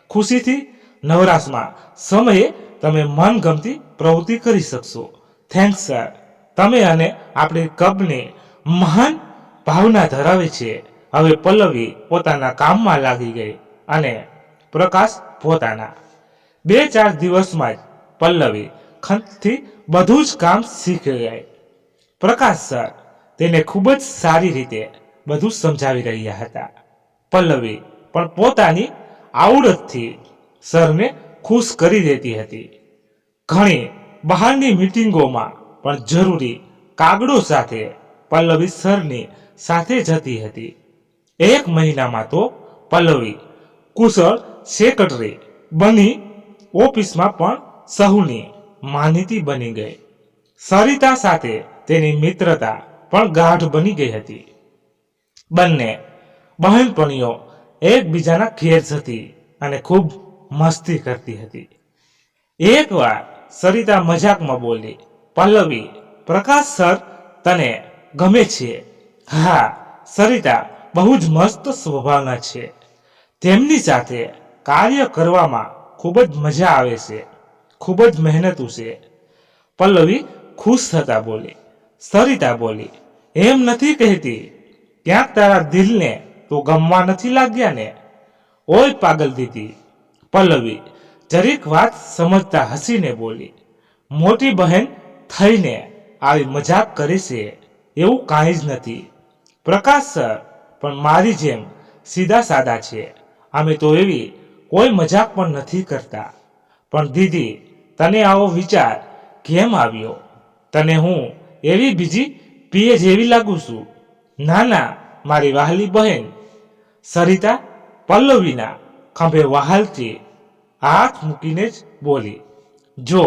[SPEAKER 1] ખુશીથી નવરાશમાં સમયે તમે મનગમતી પ્રવૃત્તિ કરી શકશો. થેન્ક્સ સર, તમે અને આપણી કંપની મહાન ભાવના ધરાવે છે. હવે પલ્લવી પોતાના કામમાં લાગી ગઈ અને પ્રકાશ પોતાના. 2-4 દિવસમાં જ પલ્લવી ખંતથી બધું જ કામ શીખી ગઈ. પ્રકાશ સર તેને ખૂબ જ સારી રીતે બધું સમજાવી રહ્યા હતા. પલ્લવી પણ પોતાની આવડતથી સરને ખુશ કરી દેતી હતી. ઘણી બહારની મીટિંગોમાં પણ જરૂરી કાગળો સાથે પલ્લવી સરની સાથે જતી હતી. 1 મહિનામાં તો પલ્લવી કુશળ સેક્રેટરી બની ઓફિસમાં પણ સહુની માનીતી બની ગઈ. સરિતા સાથે તેની મિત્રતા પણ ગાઢ બની ગઈ હતી. બંને બહેનપણીઓ એકબીજાના ઘેર જતી અને ખૂબ મસ્તી કરતી હતી. એકવાર સરિતા મજાકમાં બોલી, પલ્લવી, પ્રકાશ સર તને ગમે છે? હા, સરિતા બહુ જ મસ્ત સ્વભાવના છે. તેમની સાથે કાર્ય કરવામાં ખૂબ જ મજા આવે છે. ખૂબ જ મહેનતુ છે. પલ્લવી ખુશ થતા બોલી. સરિતા બોલી, એમ નથી કહેતી, ક્યાંક તારા દિલને તો ગમવા નથી લાગ્યા ને? ઓય પાગલ દીદી. પલ્લવી જરીક વાત સમજતા હસીને બોલી, મોટી બહેન થઈને આવી મજાક કરે છે એવું કાંઈ જ નથી. પ્રકાશ સર પણ મારી જેમ સીધા સાદા છે. અમે તો એવી કોઈ મજાક પણ નથી કરતા. પણ દીદી, તને આવો વિચાર કેમ આવ્યો? તને હું એવી બીજી પીએ જેવી લાગુ છું? ના ના, મારી વહાલી બહેન. સરિતા પલ્લવીના ખંભે વહાલથી હાથ મૂકીને જ બોલી, જો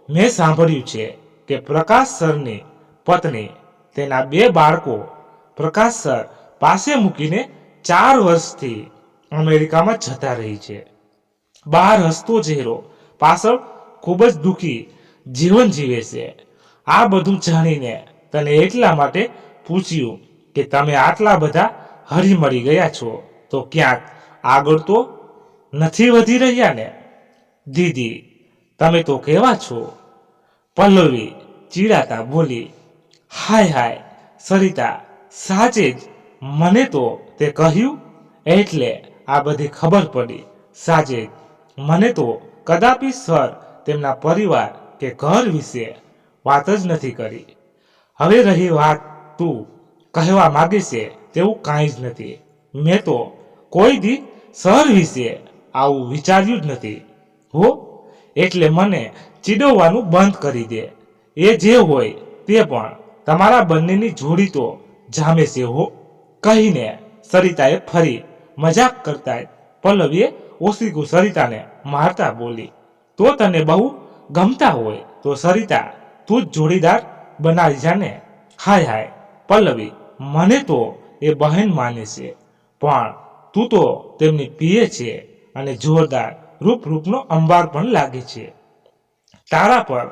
[SPEAKER 1] મેં સાંભળ્યું છે કે પ્રકાશ સરની પત્ની તેના 2 બાળકો પ્રકાશ સર પાસે મૂકીને 4 વર્ષથી અમેરિકામાં જતા રહી છે. બહાર હસતો ચહેરો, પાછળ ખૂબ જ દુઃખી જીવન જીવે છે. આ બધું જાણીને તને એટલા માટે પૂછ્યું કે તમે આટલા બધા હળીમળી ગયા છો તો ક્યાંક આગળ તો નથી વધી રહ્યા ને? દીદી, તમે તો કેવા છો? પલ્લવી ચીડાતા બોલી. હાય હાય સરિતા, સાચે જ મને તો તે કહ્યું એટલે આ બધી ખબર પડી. સાચે જ મને તો કદાપી સર તેમના પરિવાર કે ઘર વિશે વાત જ નથી કરી. હવે રહી વાત તું કહેવા માંગે છે તેવું કાંઈ જ નથી. મેં તો કોઈ દી સર વિશે આવું વિચાર્યું જ નથી હો. એટલે મને ચીડવવાનું બંધ કરી દે. એ જે હોય તે પણ તમારા બંનેની જોડી તો જામે છે હો. કહીને સરિતાએ ફરી મજાક કરતા પલ્લવીએ ઓશિકુ સરિતાને મારતા બોલી. તો તને બહુ ગમતા હોય તો સરિતા તું જ જોડીદાર બનાવી જાને. હાય હાય પલ્લવી, મને તો એ બહેન માને છે, પણ તું તો તેમની પીએ છે અને જોરદાર રૂપનો અંબાર પણ લાગે છે. તારા પર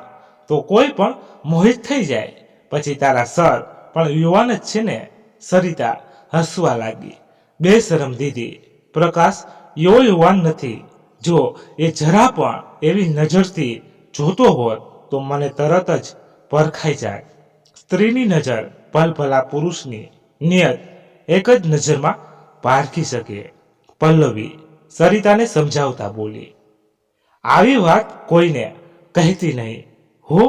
[SPEAKER 1] તો કોઈ પણ મોહિત થઈ જાય. પછી તારા સર પણ યુવાન જ છે ને? સરિતા હસવા લાગી. બેશરમ દીદી, પ્રકાશ એવો યુવાન નથી. જો એ જરા પણ એવી નજરથી જોતો હોત તો મને તરત જ પરખાઈ જાય. સ્ત્રીની નજર ભલભલા પુરુષની નિયત એક જ નજરમાં પારખી શકે. પલ્લવી સરિતાને સમજાવતા બોલી. આવી વાત કોઈને કહેતી નહીં હો.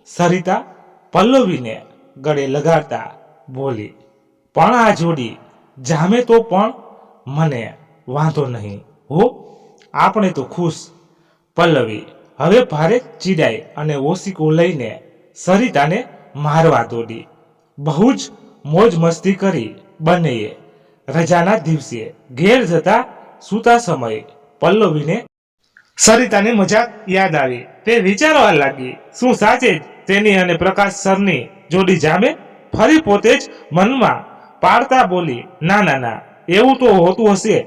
[SPEAKER 1] સરિતા પલ્લવીને ગળે લગાડતા બોલી. પણ આ જોડી જામે તો પણ મને વાંધો નહીં હો. આપણે તો ખુશ. પલ્લવી હવે ભારે ચીડાઈ અને ઓશિકો લઈને સરિતાને મારવા દોડી. બહુ જ મોજ મસ્તી કરી બંનેએ. રજાના દિવસે ઘેર જતા સૂતા સમયે પલ્લવીને સરિતાની મજાક યાદ આવી. તે વિચારવા લાગી, શું સાચે જ તેની અને પ્રકાશ સરની જોડી જામે? ફરી પોતે જ મનમાં પાડતા બોલી, ના ના ના, એવું તો હોતું હશે.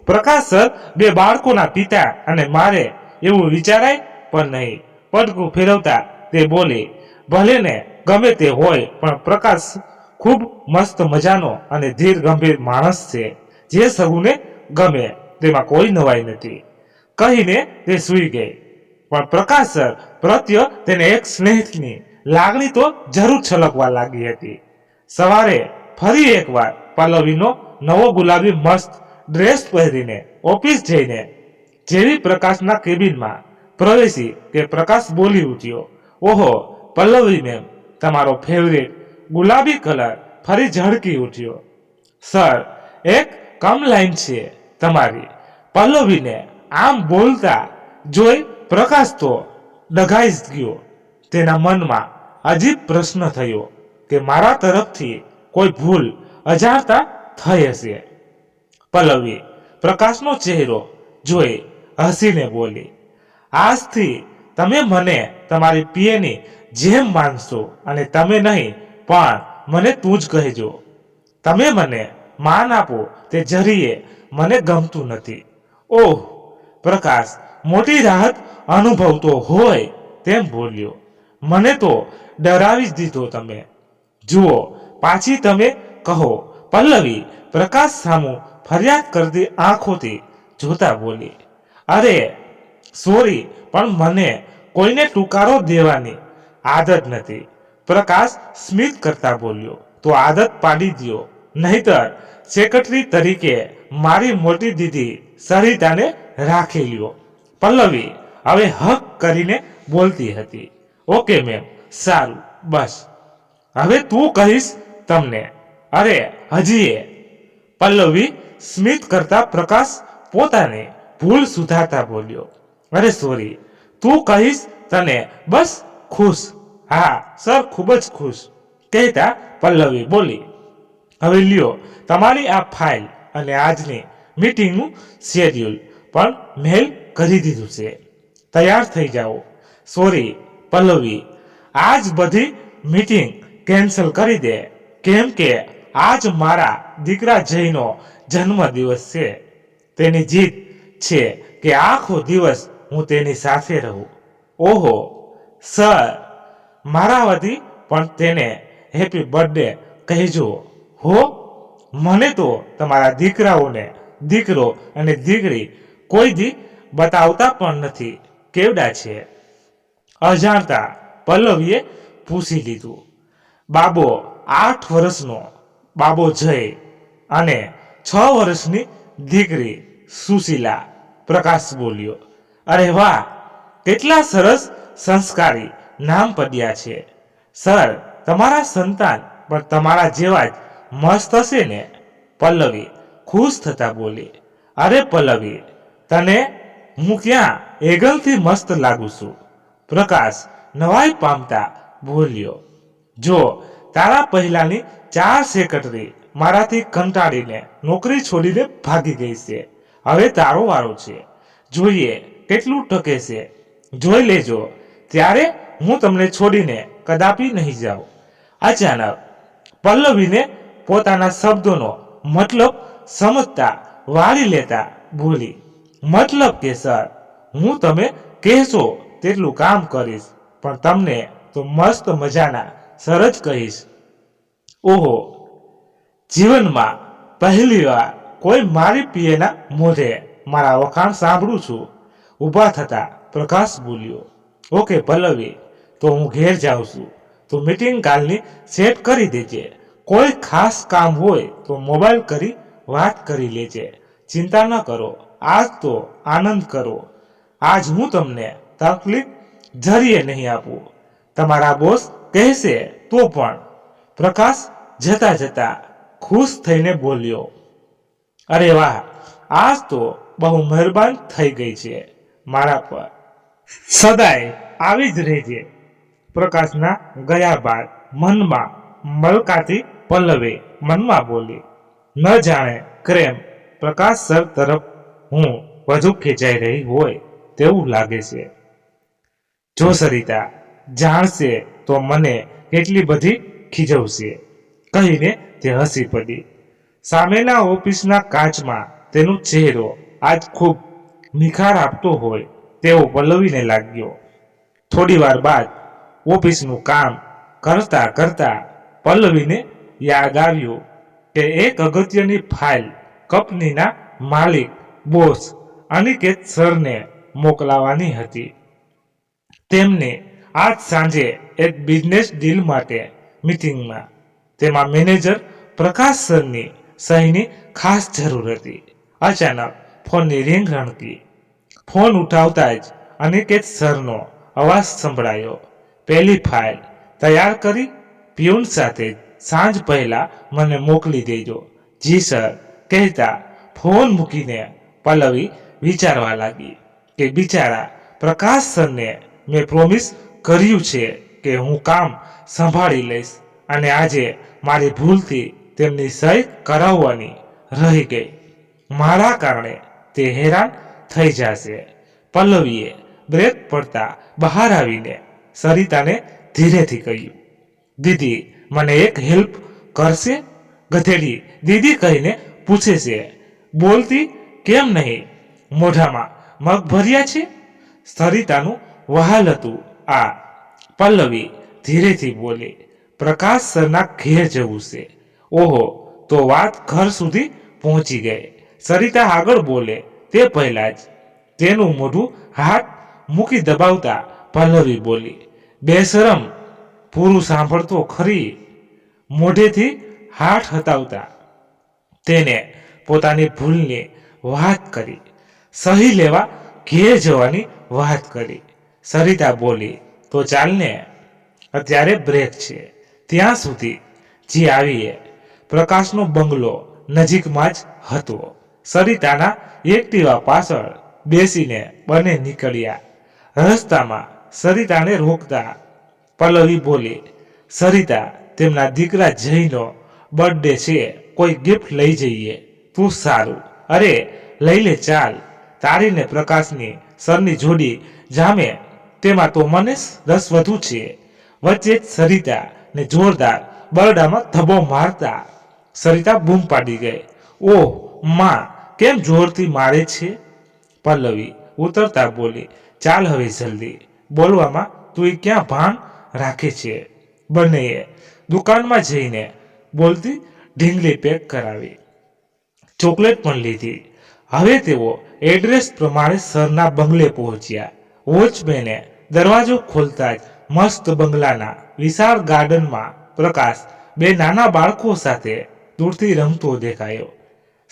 [SPEAKER 1] પ્રકાશ સર બે બાળકોના પિતા અને મારે એવું વિચારાય પણ નહીં. પડકું ફેરવતા તે બોલી, ભલે ને ગમે તે હોય પણ પ્રકાશ ખૂબ મસ્ત મજાનો અને ધીર ગંભીર માણસ છે. જે સહુને ગમે તેમાં કોઈ નવાઈ નથી. કહીને તે સૂઈ ગઈ. પણ પ્રકાશ સર પ્રત્યે તેને એક સ્નેહની લાગણી તો જરૂર છલકવા લાગી હતી. સવારે ફરી એકવાર પલ્લવીનો નવો ગુલાબી મસ્ત ડ્રેસ પહેરીને ઓફિસ જઈને જેવી પ્રકાશના કેબિનમાં પ્રવેશી કે પ્રકાશ બોલી ઉઠ્યો, ઓહો પલ્લવી મેમ, તમારો ફેવરેટ ગુલાબી કલર ફરી ઝળકી ઉઠ્યો. સર, એક કમ લાઈન છે તમારી. પલ્લવીને આમ બોલતા જોઈ પ્રકાશ તો ડઘાઈ જ ગયો. તેના મનમાં અજીબ પ્રશ્ન થયો કે મારા તરફથી કોઈ ભૂલ અજાણતા થઈ હશે. પલ્લવી પ્રકાશનો ચહેરો જોઈ હસીને બોલી, આજથી તમે મને તમારી પીએની જેમ માનશો અને તમે નહીં પણ મને તું જ કહેજો. તમે મને માન આપો તે જરીએ મને ગમતું નથી. ઓહ, પ્રકાશ મોટી રાહત અનુભવતો હોય તેમ બોલ્યો. મને તો ડરાવી જ દીધો તમે. જુઓ પાછી તમે કહો. પલ્લવી પ્રકાશ સામું ફરિયાદ કરતી આંખોથી જોતા બોલી, અરે સોરી, પણ મને કોઈને ટુકારો દેવાની આદત નથી. પ્રકાશ સ્મિત કરતા બોલ્યો, તો આદત પાડી દ્યો, નહીતર સેક્રેટરી તરીકે મારી મોટી દીદી સરિતાને રાખી લ્યો. પલ્લવી હવે હક કરીને બોલતી હતી. ઓકે મેમ, સારું, બસ હવે તું કહીશ તમને. અરે હજી એ. પલ્લવી સ્મિત કરતા પ્રકાશ પોતાને ભૂલ સુધારતા બોલ્યો, અરે સોરી, તું કહીશ તને બસ ખુશ. હા સર, ખૂબ જ ખુશ. કહેતા પલ્લવી બોલી, હવે લ્યો તમારી આ ફાઇલ અને આજની મીટિંગનું શેડ્યુલ પણ મેલ કરી દીધું છે. તૈયાર થઈ જાઓ. સોરી પલ્લવી, આજ બધી મીટિંગ કેન્સલ કરી દે, કેમ કે આજ મારા દીકરા જયનો જન્મદિવસ છે. તેની જીદ છે કે આખો દિવસ હું તેની સાથે રહું. ઓહો સર, મારા વતી પણ તેને હેપી બર્થડે કહેજો હો. મને તો તમારા દીકરાઓને દીકરો અને દીકરી કોઈ દી બતાવતા પણ નથી. કેવડા છે? અજાણતા પલ્લવીએ પૂછી લીધું. બાબો 8 વર્ષનો બાબો જય અને 6 વર્ષની દીકરી સુશીલા. પ્રકાશ બોલ્યો. અરે વાહ, કેટલા સરસ સંસ્કારી નામ પડ્યા છે. સર, તમારા સંતાન પણ તમારા જેવા જ મસ્ત હશે ને? પલ્લવી ખુશ થતા બોલી. અરે પલ્લવી, તને હું ક્યાં એગલથી મસ્ત લાગુ છું? પ્રકાશ નવાઈ પામતા બોલ્યો. જો તારા પહેલાની 4 સેક્રેટરી મારાથી કંટાળીને નોકરી છોડીને ભાગી ગઈ છે. હવે તારો વારો છે. જોઈએ કેટલું ટકે છે. જોઈ લેજો, ત્યારે હું તમને છોડીને કદાપી નહીં જાઉં. અચાનક પલ્લવીને પોતાના શબ્દોનો મતલબ સમજતા વાળી લેતા બોલી. મતલબ કે સર, હું તમે કહેશો તેટલું કામ કરીશ, પણ તમને તો મસ્ત મજાના સર જ કહીશ. ઓહો, જીવનમાં પહેલી વાર કોઈ મારી પીએના મોઢે મારા વખાણ સાંભળું છું. ઊભા થતા પ્રકાશ બોલ્યો. ઓકે પલ્લવી, તો હું ઘેર જાઉં છું. તો મીટિંગ કાલની સેટ કરી દેજે. કોઈ ખાસ કામ હોય તો મોબાઈલ કરી વાત કરી લેજે. ચિંતા ન કરો, આજ તો આનંદ કરો. આજ હું તમને તકલીફ જરીએ નહીં આપું. તમારા બોસ કહેશે તો પણ. પ્રકાશ જતા જતા ખુશ થઈને બોલ્યો. અરે વાહ, આજ તો બહુ મહેરબાન થઈ ગઈ છે મારા પર. સદાય આવી જ રહેજે. પ્રકાશના ગયા બાદ મનમાં મલકાતી પલ્લવી મનમાં બોલી. ન જાણે કેમ પ્રકાશ સર તરફ હું વધુ ખેંચાઈ રહી હોય તેવું લાગે છે. જો સરિતા જાણશે તો મને કેટલી બધી ખીજવશે, કહીને તે હસી પડી. સામેના ઓફિસના કાચમાં તેનો ચહેરો આજ ખૂબ નિખાર આપતો હોય તેવો પલ્લવીને લાગ્યો. થોડી વાર બાદ ઓફિસનું કામ કરતા કરતા પલ્લવીને યાદ આવ્યું કે એક અગત્યની ફાઇલ કંપનીના માલિક બોસ અનિકેત સરને મોકલાવાની હતી. તેમને આજ સાંજે એક બિઝનેસ ડીલ માટે મીટિંગમાં. તેમાં મેનેજર પ્રકાશ સરની સહીની ખાસ જરૂર હતી. અચાનક ફોનની રિંગ રણકી. ફોન ઉઠાવતા જ અનિકેત સરનો અવાજ સંભળાયો. પહેલી ફાઇલ તૈયાર કરી પિયુન સાથે સાંજ પહેલા મને મોકલી દેજો. જી સર, કહેતા ફોન મૂકીને પલ્લવી વિચારવા લાગી કે બિચારા પ્રકાશ સરને મેં પ્રોમિસ કર્યું છે કે હું કામ સંભાળી લઈશ, અને આજે મારી ભૂલથી તેમની સહી કરાવવાની રહી ગઈ. મારા કારણે તે હેરાન થઈ જશે. પલ્લવીએ બ્રેક પડતા બહાર આવીને સરિતાને ધીરેથી કહ્યું. દીદી મને એક હેલ્પ કરશે? ગધેડી દીદી કહીને પૂછે છે. બોલતી કેમ નહીં? મોઢામાં મગ ભર્યા છે? સરિતાનું વહાલ હતું આ. પલ્લવી ધીરેથી બોલી. પ્રકાશ સરના ઘેર જવું છે. ઓહો, તો વાત ઘર સુધી પહોંચી ગઈ. સરિતા આગળ બોલે તે પહેલા જ તેનું મોઢું હાથ મૂકી દબાવતા પલ્લવી બોલી. બેશરમ, પૂરું સાંભળતો ખરી? મોઢેથી હાથ હટાવતા તેને પોતાની ભૂલની વાત કરી. સહી લેવા ઘેર જવાની વાત કરી. સરિતા બોલી. તો ચાલને, અત્યારે બ્રેક છે. ત્યાં સુધી જે આવીએ. પ્રકાશનો બંગલો નજીકમાં જ હતો. સરિતાના એક્ટિવા પાછળ બેસીને બંને નીકળ્યા. રસ્તામાં સરિતાને રોકતા પલ્લવી બોલી. સરિતા, તેમના દીકરા જયનો બર્થડે છે, કોઈ ગિફ્ટ લઈ જઈએ તું સારું. અરે લઈ લે ચાલ. તારીને પ્રકાશની સરની જોડી જામે તેમાં તો મને રસ વધુ છે. વચ્ચે જ સરિતા ને જોરદાર બરડામાં ધબ્બો મારતા સરિતા બૂમ પાડી ગઈ. ઓહ માં, કેમ જોરથી મારે છે? પલ્લવી ઉતરતા બોલી. ચાલ હવે જલ્દી. બોલવામાં તું ક્યાં ભાન રાખે છે? બંનેએ દુકાનમાં જઈને બોલતી ઢીંગલી પેક કરાવી. ચોકલેટ પણ લીધી હવે તેઓ એડ્રેસ પ્રમાણે સરના બંગલે પહોંચ્યા. વોચમેને દરવાજો ખોલતા જ મસ્ત બંગલાના વિશાળ ગાર્ડનમાં પ્રકાશ બે નાના બાળકો સાથે દૂરથી રમતો દેખાયો.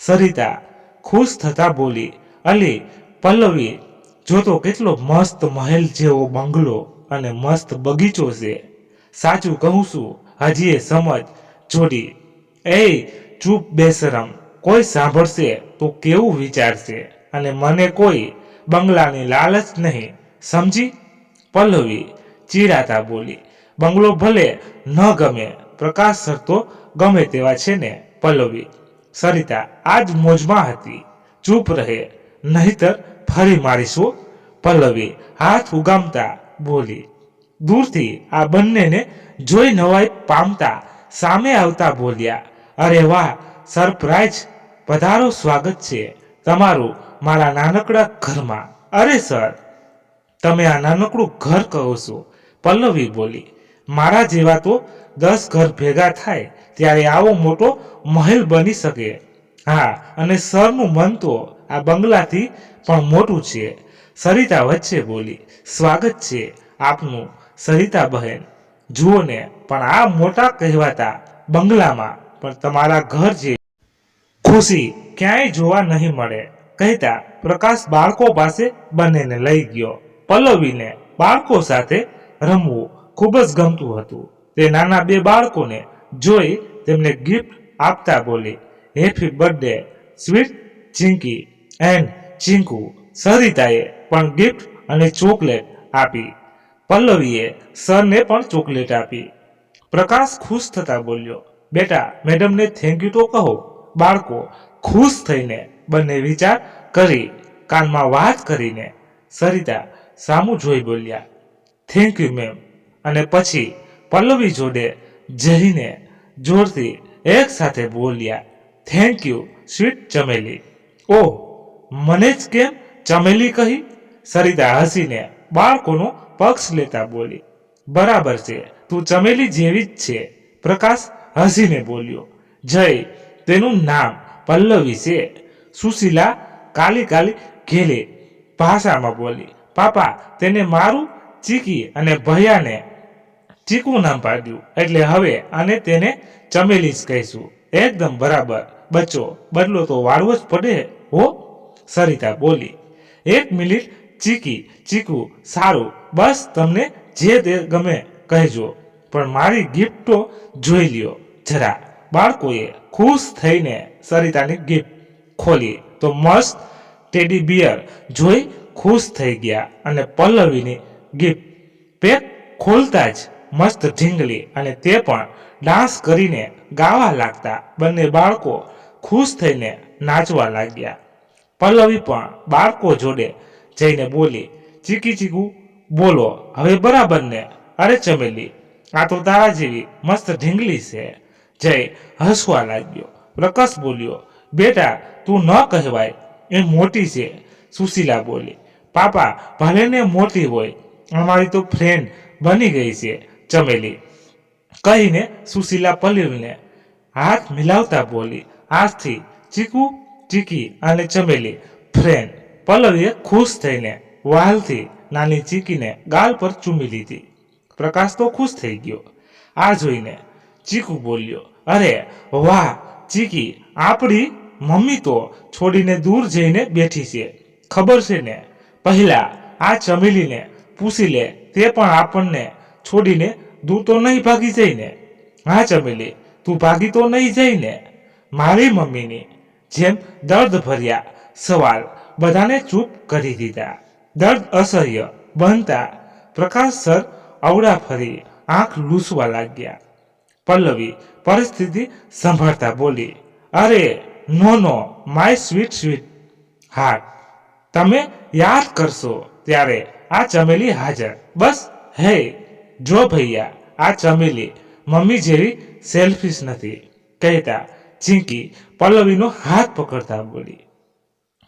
[SPEAKER 1] સરિતા ખુશ થતા બોલી, અલી પલ્લવી, જોતો કેટલો મસ્ત મહેલ જેવો બંગલો અને મસ્ત બગીચો છે. સાચું કહું છું, હજી એ સમજ જોડી. એ ચૂપ બેશરમ, કોઈ સાંભળશે તો કેવું વિચારશે, અને મને કોઈ બંગલાની લાલચ નહીં, સમજી? પલ્લવી ચીડાતા બોલી, બંગલો ભલે ન ગમે, પ્રકાશ સર તો ગમે તેવા છે ને. પલ્લવી, સરિતા આજ મોજમાં હતી, ચૂપ રહે નહીતર ફરી મારીશું. પલ્લવી હાથ ઉગામતા બોલી. દૂરથી આ બંનેને જોઈ નવાઈ પામતા સામે આવતા બોલ્યા, અરે વાહ, સરપ્રાઈઝ, પધારો, સ્વાગત છે તમારું મારા નાનકડા ઘરમાં. અરે સર, તમે આ નાનકડું ઘર કહો છો? પલ્લવી બોલી, મારા જેવા તો 10 ઘર ભેગા થાય ત્યારે આવો મોટો મહેલ બની શકે. હા, અને સરનું મન તો આ બંગલાથી પણ મોટું છે. સરિતા વચ્ચે બોલી, સ્વાગત છે આપનું સરિતા બહેન. જુઓ ને, પણ આ મોટા કહેવાતા બંગલામાં પણ તમારા ઘર જેવી ખુશી ક્યાંય જોવા નહીં મળે. કહેતા પ્રકાશ બાળકો પાસે બંનેને લઈ ગયો. પલ્લવીને બાળકો સાથે રમવું ખૂબ જ ગમતું હતું. તે નાના બે બાળકોને જોઈ તેમને ગિફ્ટ આપતા બોલી, happy birthday sweet Chinki and Chinku. સરિતાએ પણ ગિફ્ટ અને ચોકલેટ આપી. પલ્લવીએ સરને પણ ચોકલેટ આપી. પ્રકાશ ખુશ થતા બોલ્યો, બેટા મેડમને થેન્ક યુ તો કહો. બાળકો ખુશ થઈને બંને વિચાર કરી કાનમાં વાત કરીને સરિતા સામું જોઈ બોલ્યા, થેન્ક યુ મેમ. અને પછી પલ્લવી જોડે જઈને જોરથી એક સાથે બોલ્યા, થેન્ક યુ સ્વીટ ચમેલી. ઓહ, મને જ કેમ ચમેલી કહી? સરિતા હસીને બાળકોનો પક્ષ લેતા બોલી, બરાબર છે, તું ચમેલી જેવી જ છે. પ્રકાશ હસીને બોલ્યો, જય, તેનું નામ પલ્લવી છે. સુશીલા કાલી કાલી ઘેલે ભાષામાં બોલી, પાપા તેને મારું ચીકી અને ભૈયાને ચીકુ નામ પાડ્યું, એટલે હવે આને તેને ચમેલી જ કહીશું. એકદમ બરાબર બચ્ચો, બદલો તો વાળવો જ પડે હો. સરિતા બોલી, એક મિનિટ ચીકી ચીકુ, સારું, બસ તમને જે તે ગમે કહેજો, પણ મારી ગિફ્ટ તો જોઈ લ્યો જરા. બાળકોએ ખુશ થઈને સરિતાની ગિફ્ટ ખોલી તો મસ્ત ટેડી બિયર જોઈ ખુશ થઈ ગયા. અને પલ્લવીની ગિફ્ટ પેક ખોલતા જ મસ્ત ઢીંગલી અને તે પણ ડાન્સ કરીને ગાવા લાગતા બંને બાળકો ખુશ થઈને નાચવા લાગ્યા. પલ્લવી પણ બાળકો જોડે જઈને બોલી, ચીકી ચીકુ બોલો હવે બરાબર ને? અરે ચમેલી, આ તો તારા જેવી મસ્ત ઢીંગલી છે. જય હસવા લાગ્યો. પ્રકાશ બોલ્યો, બેટા તું ન કહેવાય, એ મોટી છે. સુશીલા બોલી, પાપા ભલે ને મોટી હોય, અમારી તો ફ્રેન્ડ બની ગઈ છે ચમેલી. કહીને સુશીલા પલ્લવીને હાથ મિલાવતા બોલી, આજથી ચીકુ ચીકી અને ચમેલી ફ્રેન્ડ. પલ્લવીએ ખુશ થઈને વહાલથી નાની ચીકીને ગાલ પર ચૂમી લીધી. પ્રકાશ તો ખુશ થઈ ગયો. આ જોઈને ચીકુ બોલ્યો, અરે વાહ ચીકી, આપણી મમ્મી તો છોડીને દૂર જઈને બેઠી છે, ખબર છે ને? પહેલા આ ચમેલીને પૂછી લે, તે પણ આપણને છોડીને દૂર તો નહીં ભાગી જઈને? હા ચમેલી, તું ભાગી તો નહીં જઈને? મારી મમ્મીની જેમ દર્દ ભર્યા સવાલ બધાને ચૂપ કરી દીધા. દર્દ અસહ્ય બનતા પ્રકાશ સર અવડા ફરી આંખ લૂસવા લાગ્યા. પલ્લવી પરિસ્થિતિ સંભાળતા બોલી, અરે નો નો માય સ્વીટ સ્વીટ હાર્ટ, તમે યાદ કરશો ત્યારે આ ચમેલી હાજર. બસ હે જો ભૈયા, આ ચમેલી મમ્મી જેવી સેલ્ફિશ નથી. કહેતા ચીંકી પલ્લવીનો હાથ પકડતા બોલી,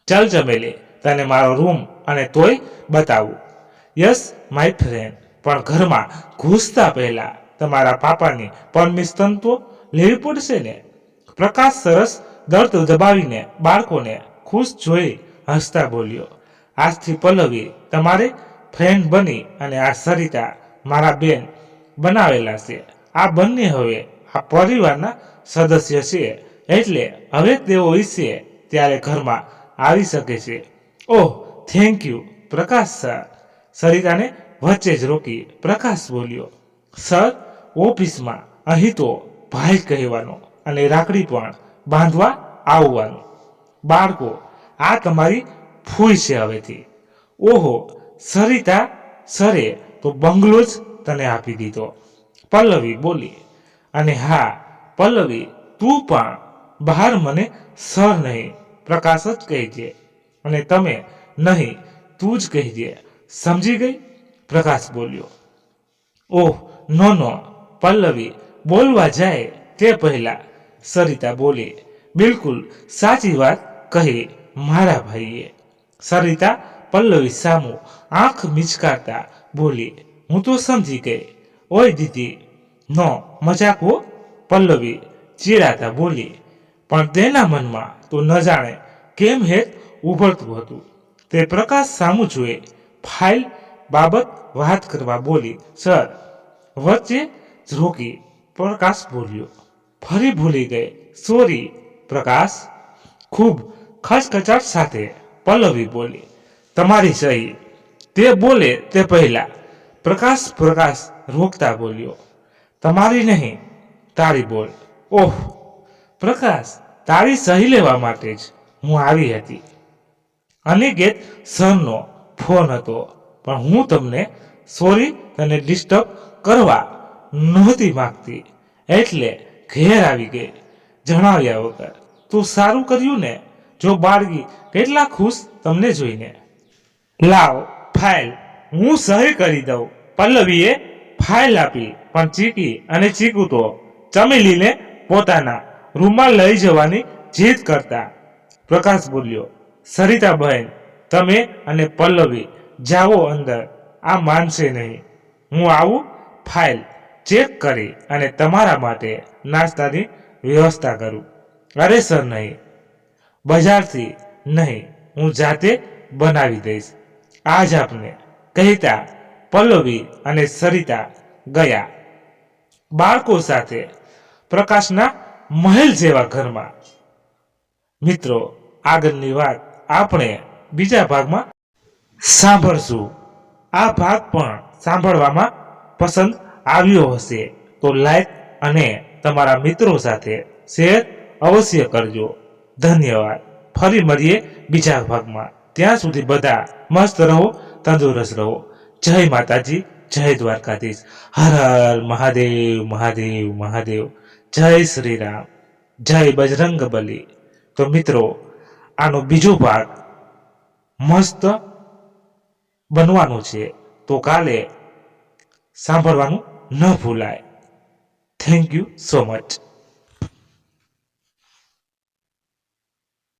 [SPEAKER 1] ચાલ ચમેલી, તને મારો રૂમ અને તોય બતાવું. યસ માય ફ્રેન્ડ, પણ ઘરમાં ઘૂસતા પહેલા તમારા પાપાની પરમિશન તો લેવી પડશે ને? પ્રકાશ સરસ દર્દ દબાવીને બાળકોને ખુશ જોઈ હસતા બોલ્યો, આજથી પલ્લવી તમારે ફ્રેન્ડ બની અને આ સરિતા મારા બેન બનાવેલા છે. આ બંને હવે આ પરિવારના સદસ્ય છે, એટલે હવે તેઓ ઈચ્છે ત્યારે ઘરમાં આવી શકે છે. ઓહ, થેન્ક યુ પ્રકાશ સર. સરિતાને વચ્ચે જ રોકી પ્રકાશ બોલ્યો, સર, ઓફિસમાં અહીં તો ભાઈ કહેવાનો અને રાખડી પણ બાંધવા આવવાનું. બાળકો, આ તમારી ફૂઈ છે હવેથી. ઓહો, સરિતા સરે તો બંગલો જ તને આપી દીધો, પલ્લવી બોલી. અને હા પલ્લવી, તું પણ બહાર મને સર નહીં પ્રકાશ જ કહેજે, અને તમે નહીં તું જ કહેજે, સમજી ગઈ? પ્રકાશ બોલ્યો. ઓહ નો નો, પલ્લવી બોલવા જાય તે પહેલા સરિતા બોલી, બિલકુલ સાચી વાત કહી મારા ભાઈએ. સરિતા પલ્લવી સામું આંખ મિચકારતા બોલી, હું તો સમજી ગઈ. ઓય દીદી, નો મજાક હો, પલ્લવી ચીડાતા બોલી. પણ તેના મનમાં તો ન જાણે કેમ હેત ઉભરતું હતું. તે પ્રકાશ સામું જોઈ ફાઇલ બાબત વાત કરવા બોલી. સર, વચ્ચે જ રોકી પ્રકાશ બોલ્યો, ફરી ભૂલી ગઈ, સોરી પ્રકાશ. ખૂબ ખચખચાટ સાથે પલ્લવી બોલી, તમારી સહી. તે બોલે તે પહેલા પ્રકાશ રોકતા બોલ્યો, તમારી નહીં, તારી બોલ. ઓહ પ્રકાશ, તારી સહી લેવા માટે જ હું આવી હતી. અનિકેત સરનો ફોન હતો, પણ હું તમને સોરી તને ડિસ્ટર્બ કરવા નહોતી માંગતી, એટલે ઘેર આવી ગઈ જણાવ્યા વગર. તું સારું કર્યું ને? જો બાળકી કેટલા ખુશ તમને જોઈને. લાવ ફાઇલ, હું સહી કરી દઉં. પલ્લવીએ ફાઇલ આપી, પણ ચીકી અને ચીકુ તો ચમેલીને પોતાના રૂમમાં લઈ જવાની જીદ કરતા. પ્રકાશ બોલ્યો, સરિતા બહેન, તમે અને પલ્લવી જાઓ અંદર, આ માનશે નહીં. હું આવું ફાઇલ ચેક કરી અને તમારા માટે નાસ્તાની વ્યવસ્થા કરું. અરે સર નહીં, બજારથી નહીં, હું જાતે બનાવી દઈશ. આજ આપને કહેતા પલ્લવી અને સરિતા ગયા બાળકો સાથે પ્રકાશના મહેલ જેવા ઘરમાં. મિત્રો, આગળની વાત આપણે બીજા ભાગમાં સાંભળશું. આ ભાગ પણ સાંભળવામાં પસંદ આવ્યો હશે તો લાઈક અને તમારા મિત્રો સાથે શેર અવશ્ય કરજો. ધન્યવાદ. ફરી મળીએ બીજા ભાગમાં. ત્યાં સુધી બધા મસ્ત રહો, તંદુરસ્ત રહો. જય માતાજી, જય દ્વારકાધીશ. હર હર મહાદેવ મહાદેવ મહાદેવ. જય શ્રી રામ, જય બજરંગ બલી. તો મિત્રો, આનો બીજો ભાગ મસ્ત બનવાનું છે, તો કાલે સાંભળવાનું ન ભૂલાય. Thank you so much.